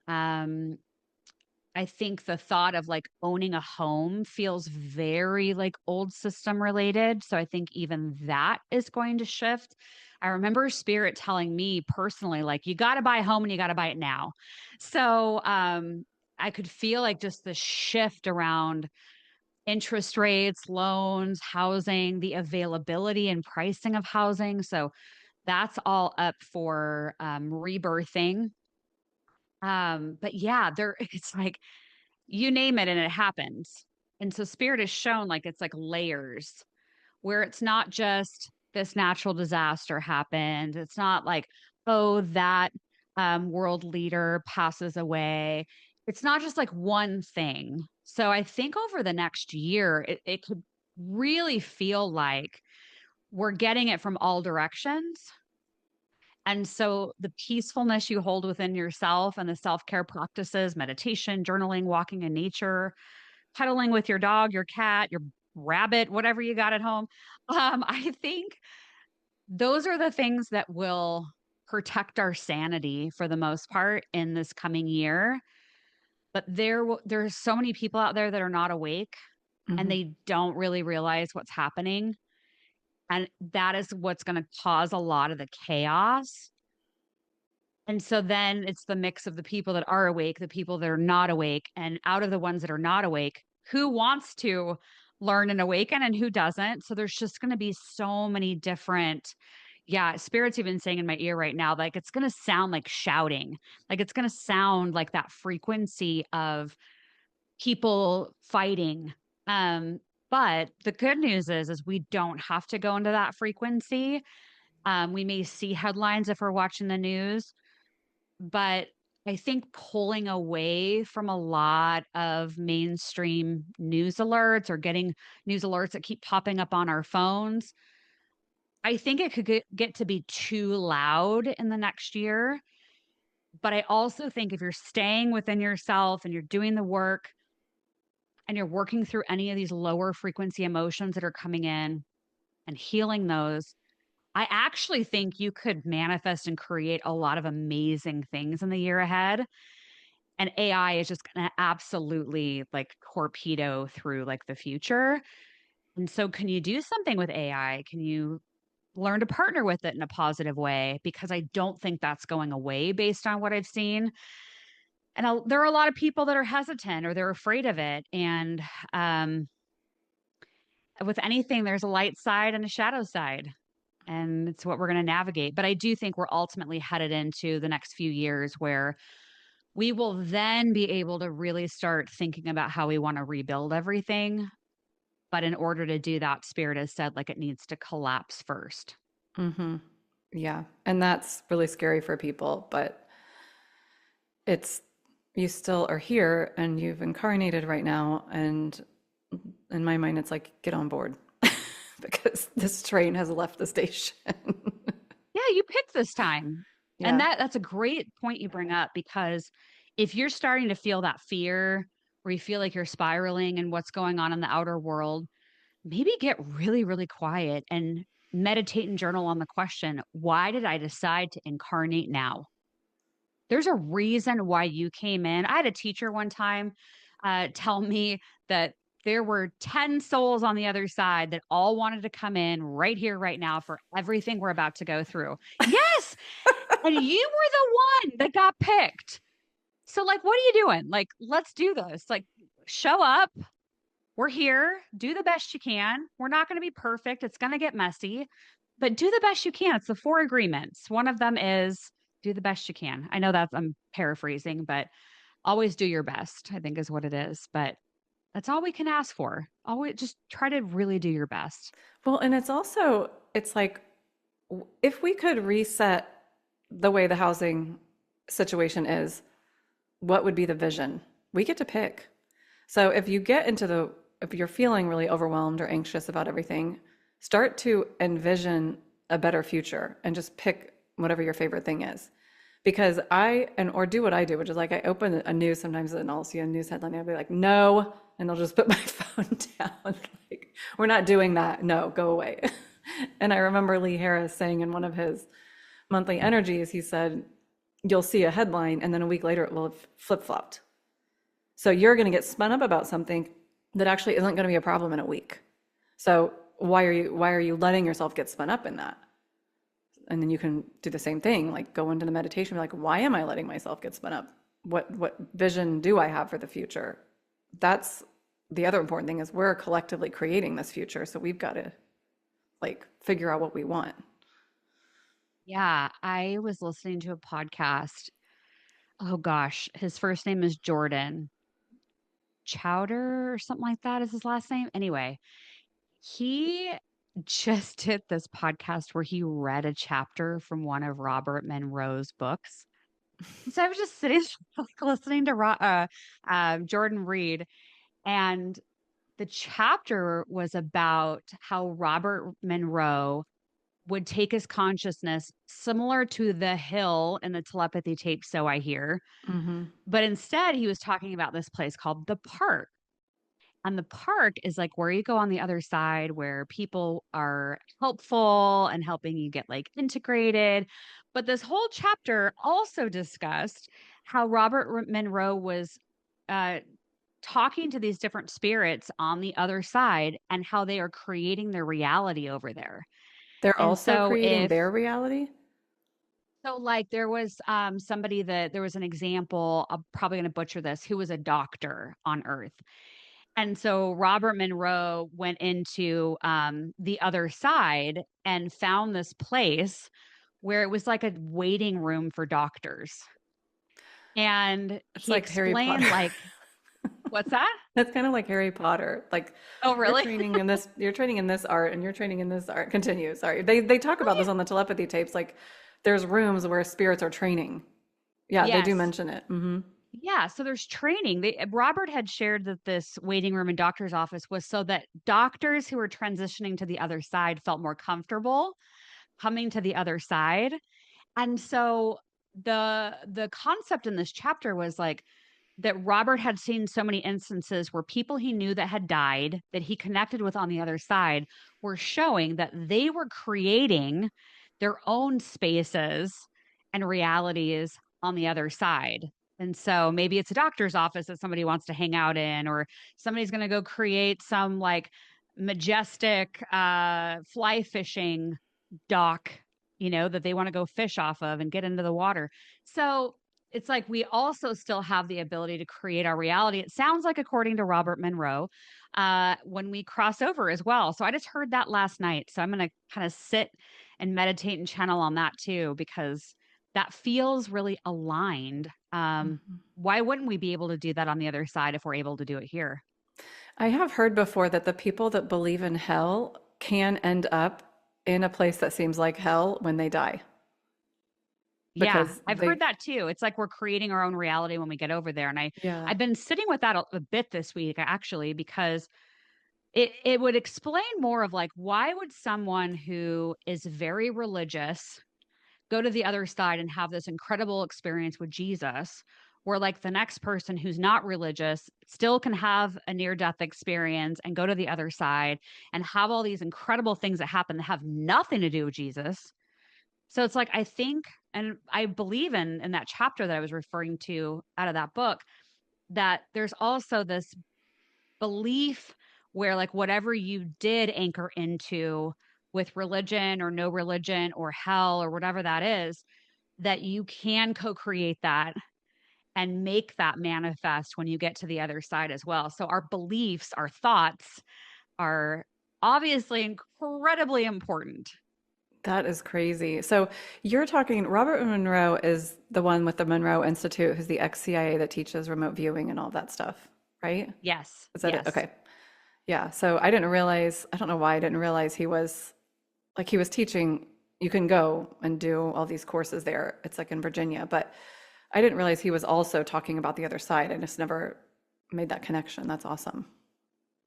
Um, I think the thought of like owning a home feels very like old system related. So I think even that is going to shift. I remember Spirit telling me personally, like, you got to buy a home and you got to buy it now. So I could feel like just the shift around interest rates, loans, housing, the availability and pricing of housing. So that's all up for rebirthing. But yeah, there it's like you name it and it happens. And so spirit is shown like it's like layers where it's not just this natural disaster happened. It's not like, oh, that world leader passes away. It's not just like one thing. So I think over the next year, it could really feel like we're getting it from all directions. And so the peacefulness you hold within yourself and the self care practices, meditation, journaling, walking in nature, cuddling with your dog, your cat, your rabbit, whatever you got at home. I think those are the things that will protect our sanity for the most part in this coming year. But there's so many people out there that are not awake and Mhm. they don't really realize what's happening. And that is what's going to cause a lot of the chaos. And so then it's the mix of the people that are awake, the people that are not awake, and out of the ones that are not awake, who wants to learn and awaken and who doesn't. So there's just going to be so many different, yeah, spirits even saying in my ear right now, like it's going to sound like shouting, like it's going to sound like that frequency of people fighting. But the good news is we don't have to go into that frequency. We may see headlines if we're watching the news, but I think pulling away from a lot of mainstream news alerts or getting news alerts that keep popping up on our phones, I think it could get to be too loud in the next year. But I also think if you're staying within yourself and you're doing the work and you're working through any of these lower frequency emotions that are coming in and healing those, I actually think you could manifest and create a lot of amazing things in the year ahead. And AI is just going to absolutely like torpedo through like the future. And so, can you do something with AI? Can you learn to partner with it in a positive way? Because I don't think that's going away based on what I've seen. And there are a lot of people that are hesitant or they're afraid of it. And um, with anything, there's a light side and a shadow side. And it's what we're going to navigate. But I do think we're ultimately headed into the next few years where we will then be able to really start thinking about how we want to rebuild everything. But in order to do that, Spirit has said like it needs to collapse first. Mm-hmm. Yeah. And that's really scary for people, but it's, you still are here and you've incarnated right now. And in my mind, it's like, get on board because this train has left the station. Yeah, you picked this time. And Yeah. that's a great point you bring up because if you're starting to feel that fear or you feel like you're spiraling and what's going on in the outer world, maybe get really, really quiet and meditate and journal on the question, why did I decide to incarnate now? There's a reason why you came in. I had a teacher one time tell me that there were 10 souls on the other side that all wanted to come in right here, right now for everything we're about to go through. Yes. And you were the one that got picked. So, like, what are you doing? Like, let's do this. Like, show up. We're here. Do the best you can. We're not going to be perfect. It's going to get messy, but do the best you can. It's the four agreements. One of them is do the best you can. I know that's, I'm paraphrasing, but always do your best, I think is what it is. But that's all we can ask for. Always just try to really do your best. Well, and it's also, it's like, if we could reset the way the housing situation is, what would be the vision? We get to pick. So if you get into the, if you're feeling really overwhelmed or anxious about everything, start to envision a better future and just pick whatever your favorite thing is. Because or do what I do, which is like I open a news sometimes and I'll see a news headline and I'll be like, no, and I'll just put my phone down. Like, we're not doing that. No, go away. And I remember Lee Harris saying in one of his monthly energies, he said, you'll see a headline and then a week later it will have flip-flopped. So you're going to get spun up about something that actually isn't going to be a problem in a week. So why are you letting yourself get spun up in that? And then you can do the same thing, like go into the meditation, be like, why am I letting myself get spun up? What vision do I have for the future? That's the other important thing is we're collectively creating this future. So we've got to like figure out what we want. Yeah, I was listening to a podcast. Oh gosh, his first name is Jordan Chowder or something like that is his last name. Anyway, he just did this podcast where he read a chapter from one of Robert Monroe's books. So I was just sitting listening to Jordan read, and the chapter was about how Robert Monroe would take his consciousness similar to the hill in the telepathy tape, So I Hear. Mm-hmm. But instead, he was talking about this place called the park. And the park is like where you go on the other side where people are helpful and helping you get like integrated. But this whole chapter also discussed how Robert Monroe was uh, talking to these different spirits on the other side and how they are creating their reality over there. They're And also so creating their reality. like there was somebody that there was an example, I'm probably going to butcher this, who was a doctor on Earth. And so Robert Monroe went into the other side and found this place where it was like a waiting room for doctors. And It's he like Harry explained Potter. like What's that? That's kind of like Harry Potter. Like Oh, really? you're training in this art and you're training in this art. Continue. Sorry. They talk Oh, about this on the telepathy tapes. Like there's rooms where spirits are training. Yeah, they yeah. do Yes. mention it. Hmm. Yeah, so there's training. Robert had shared that this waiting room in doctor's office was so that doctors who were transitioning to the other side felt more comfortable coming to the other side. And so the concept in this chapter was like that Robert had seen so many instances where people he knew that had died that he connected with on the other side were showing that they were creating their own spaces and realities on the other side. And so maybe it's a doctor's office that somebody wants to hang out in, or somebody's going to go create some like majestic fly fishing dock, that they want to go fish off of and get into the water. So it's like we also still have the ability to create our reality. It sounds like, according to Robert Monroe, when we cross over as well. So I just heard that last night. So I'm going to kind of sit and meditate and channel on that too, because that feels really aligned. Why wouldn't we be able to do that on the other side if we're able to do it here? I have heard before that the people that believe in hell can end up in a place that seems like hell when they die Yeah, because I've heard that too. It's like we're creating our own reality when we get over there. And yeah. I've been sitting with that a bit this week, actually, because it would explain more of like, why would someone who is very religious go to the other side and have this incredible experience with Jesus, where like the next person who's not religious still can have a near death experience and go to the other side and have all these incredible things that happen that have nothing to do with Jesus. So it's like, I think, and I believe in that chapter that I was referring to out of that book, that there's also this belief where like whatever you did anchor into with religion or no religion or hell or whatever that is, that you can co-create that and make that manifest when you get to the other side as well. So our beliefs, our thoughts are obviously incredibly important. That is crazy. So you're talking, Robert Monroe is the one with the Monroe Institute, who's the ex-CIA that teaches remote viewing and all that stuff, right? Yes. Is that it? Yes. Okay. Yeah. So I didn't realize, I don't know why I didn't realize he was teaching, you can go and do all these courses there. It's like in Virginia, but I didn't realize he was also talking about the other side. I just never made that connection. That's awesome.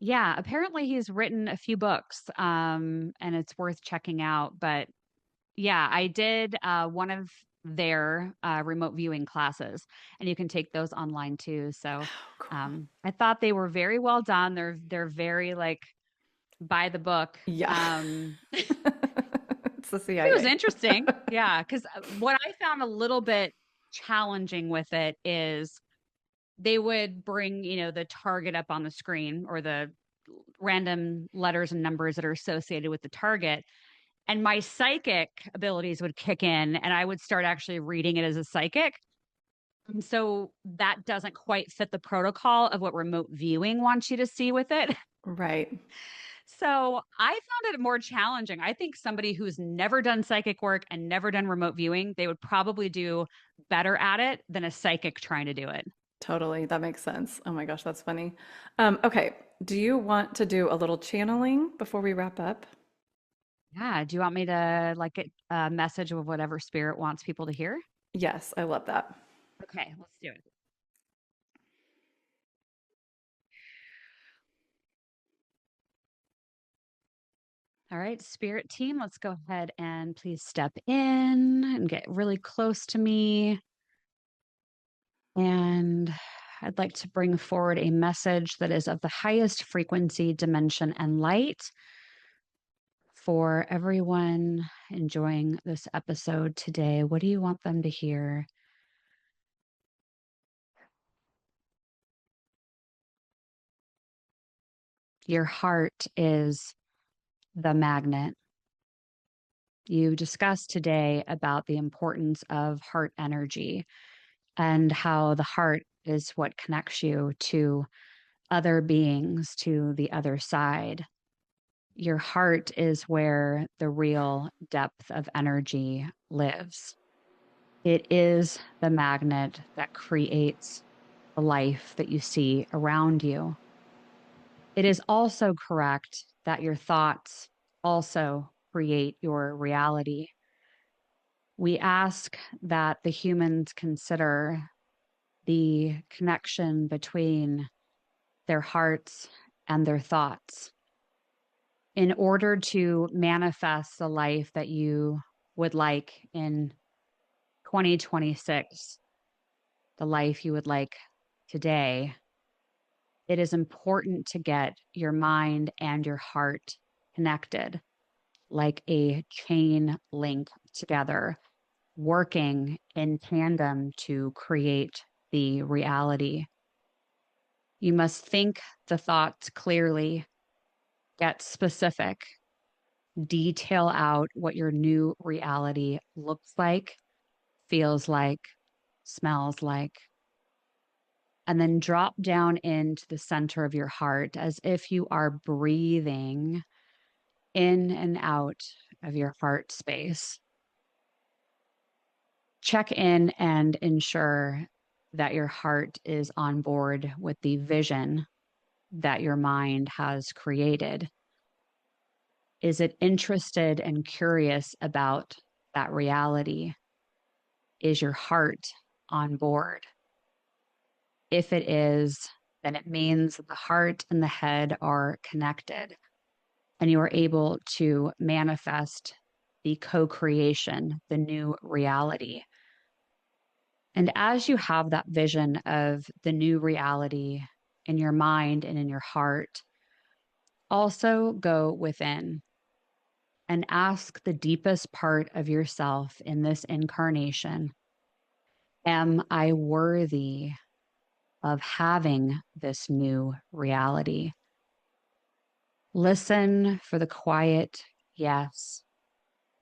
Yeah, apparently he's written a few books, and it's worth checking out. But yeah, I did one of their remote viewing classes, and you can take those online too. So Oh, cool. I thought they were very well done. They're very like by the book. Yeah. It It's the was CIA. interesting. Yeah, because what I found a little bit challenging with it is they would bring, the target up on the screen or the random letters and numbers that are associated with the target. And my psychic abilities would kick in and I would start actually reading it as a psychic. And so that doesn't quite fit the protocol of what remote viewing wants you to see with it. Right. So I found it more challenging. I think somebody who's never done psychic work and never done remote viewing, they would probably do better at it than a psychic trying to do it. Totally. That makes sense. Oh my gosh, that's funny. Okay. Do you want to do a little channeling before we wrap up? Yeah. Do you want me to like get a message of whatever spirit wants people to hear? Yes, I love that. Okay, let's do it. All right, spirit team, let's go ahead and please step in and get really close to me. And I'd like to bring forward a message that is of the highest frequency, dimension, and light for everyone enjoying this episode today. What do you want them to hear? Your heart is the magnet. You discussed today about the importance of heart energy and how the heart is what connects you to other beings, to the other side. Your heart is where the real depth of energy lives. It is the magnet that creates the life that you see around you. It is also correct that your thoughts also create your reality. We ask that the humans consider the connection between their hearts and their thoughts. In order to manifest the life that you would like in 2026, the life you would like today, it is important to get your mind and your heart connected like a chain link together, working in tandem to create the reality. You must think the thoughts clearly, get specific, detail out what your new reality looks like, feels like, smells like, and then drop down into the center of your heart as if you are breathing in and out of your heart space. Check in and ensure that your heart is on board with the vision that your mind has created. Is it interested and curious about that reality? Is your heart on board? If it is, then it means that the heart and the head are connected and you are able to manifest the co-creation, the new reality. And as you have that vision of the new reality in your mind and in your heart, also go within and ask the deepest part of yourself in this incarnation, am I worthy of having this new reality? Listen for the quiet yes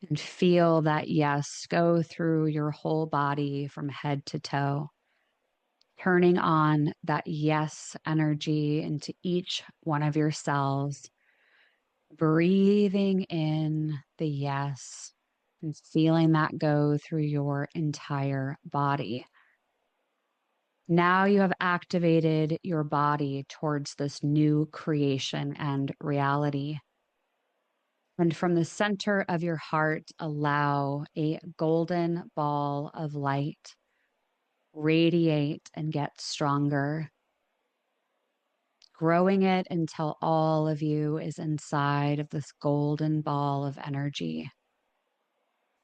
and feel that yes go through your whole body from head to toe, turning on that yes energy into each one of your cells, breathing in the yes and feeling that go through your entire body. Now you have activated your body towards this new creation and reality. And from the center of your heart, allow a golden ball of light radiate and get stronger, growing it until all of you is inside of this golden ball of energy.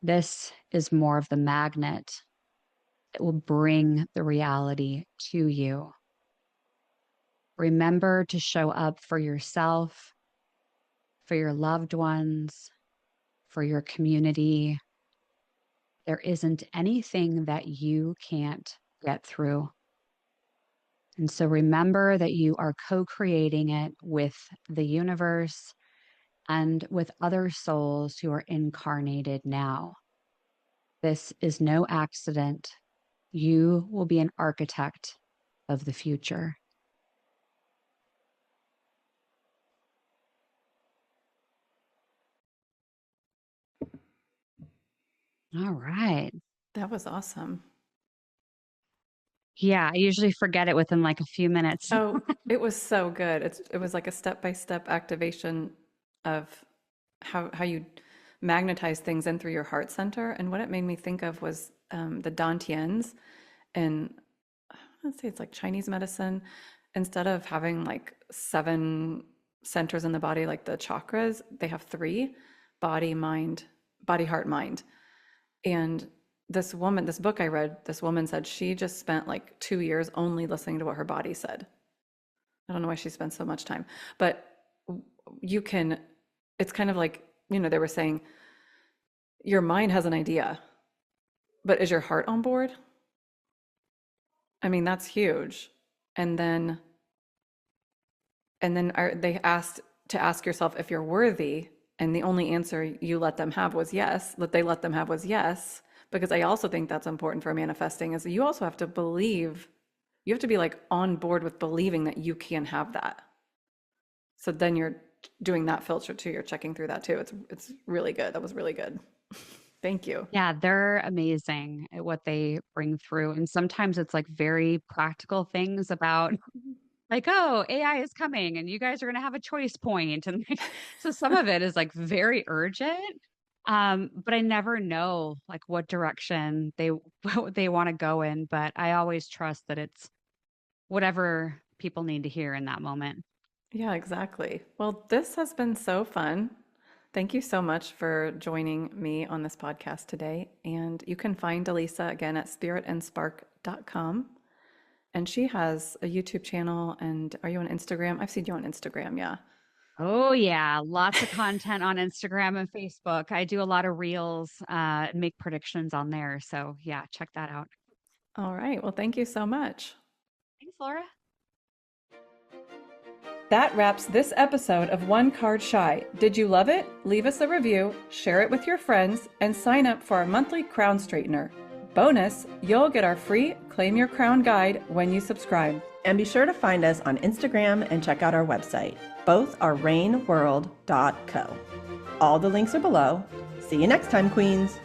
This is more of the magnet that will bring the reality to you. Remember to show up for yourself, for your loved ones, for your community. There isn't anything that you can't get through. And so remember that you are co-creating it with the universe and with other souls who are incarnated now. This is no accident. You will be an architect of the future. All right. That was awesome. Yeah, I usually forget it within like a few minutes. Oh, it was so good. It was like a step-by-step activation of how you magnetize things in through your heart center. And what it made me think of was the Dantians, and let's say it's like Chinese medicine. Instead of having like 7 centers in the body, like the chakras, they have 3: body, mind, body, heart, mind. And this woman, this book I read, this woman said she just spent like 2 years only listening to what her body said. I don't know why she spent so much time, but you can, it's kind of like, they were saying your mind has an idea, but is your heart on board? I mean, that's huge. And then they asked to ask yourself if you're worthy, and the only answer you let them have was yes, that they let them have was yes, because I also think that's important for manifesting, is that you also have to believe, you have to be like on board with believing that you can have that. So then you're doing that filter too, you're checking through that too. It's really good. That was really good. Thank you. Yeah, they're amazing at what they bring through. And sometimes it's like very practical things about like, oh, AI is coming and you guys are going to have a choice point. And like, so some of it is like very urgent. But I never know like what direction they what they want to go in. But I always trust that it's whatever people need to hear in that moment. Yeah, exactly. Well, this has been so fun. Thank you so much for joining me on this podcast today. And you can find Dallisa again at spiritandspark.com. And she has a YouTube channel. And are you on Instagram? I've seen you on Instagram. Yeah. Oh yeah, lots of content on Instagram and Facebook. I do a lot of reels, and make predictions on there. So yeah, check that out. All right. Well, thank you so much. Thanks, Laura. That wraps this episode of One Card Shy. Did you love it? Leave us a review, share it with your friends, and sign up for our monthly crown straightener. Bonus, you'll get our free Claim Your Crown guide when you subscribe. And be sure to find us on Instagram and check out our website. Both are rainworld.co. All the links are below. See you next time, Queens.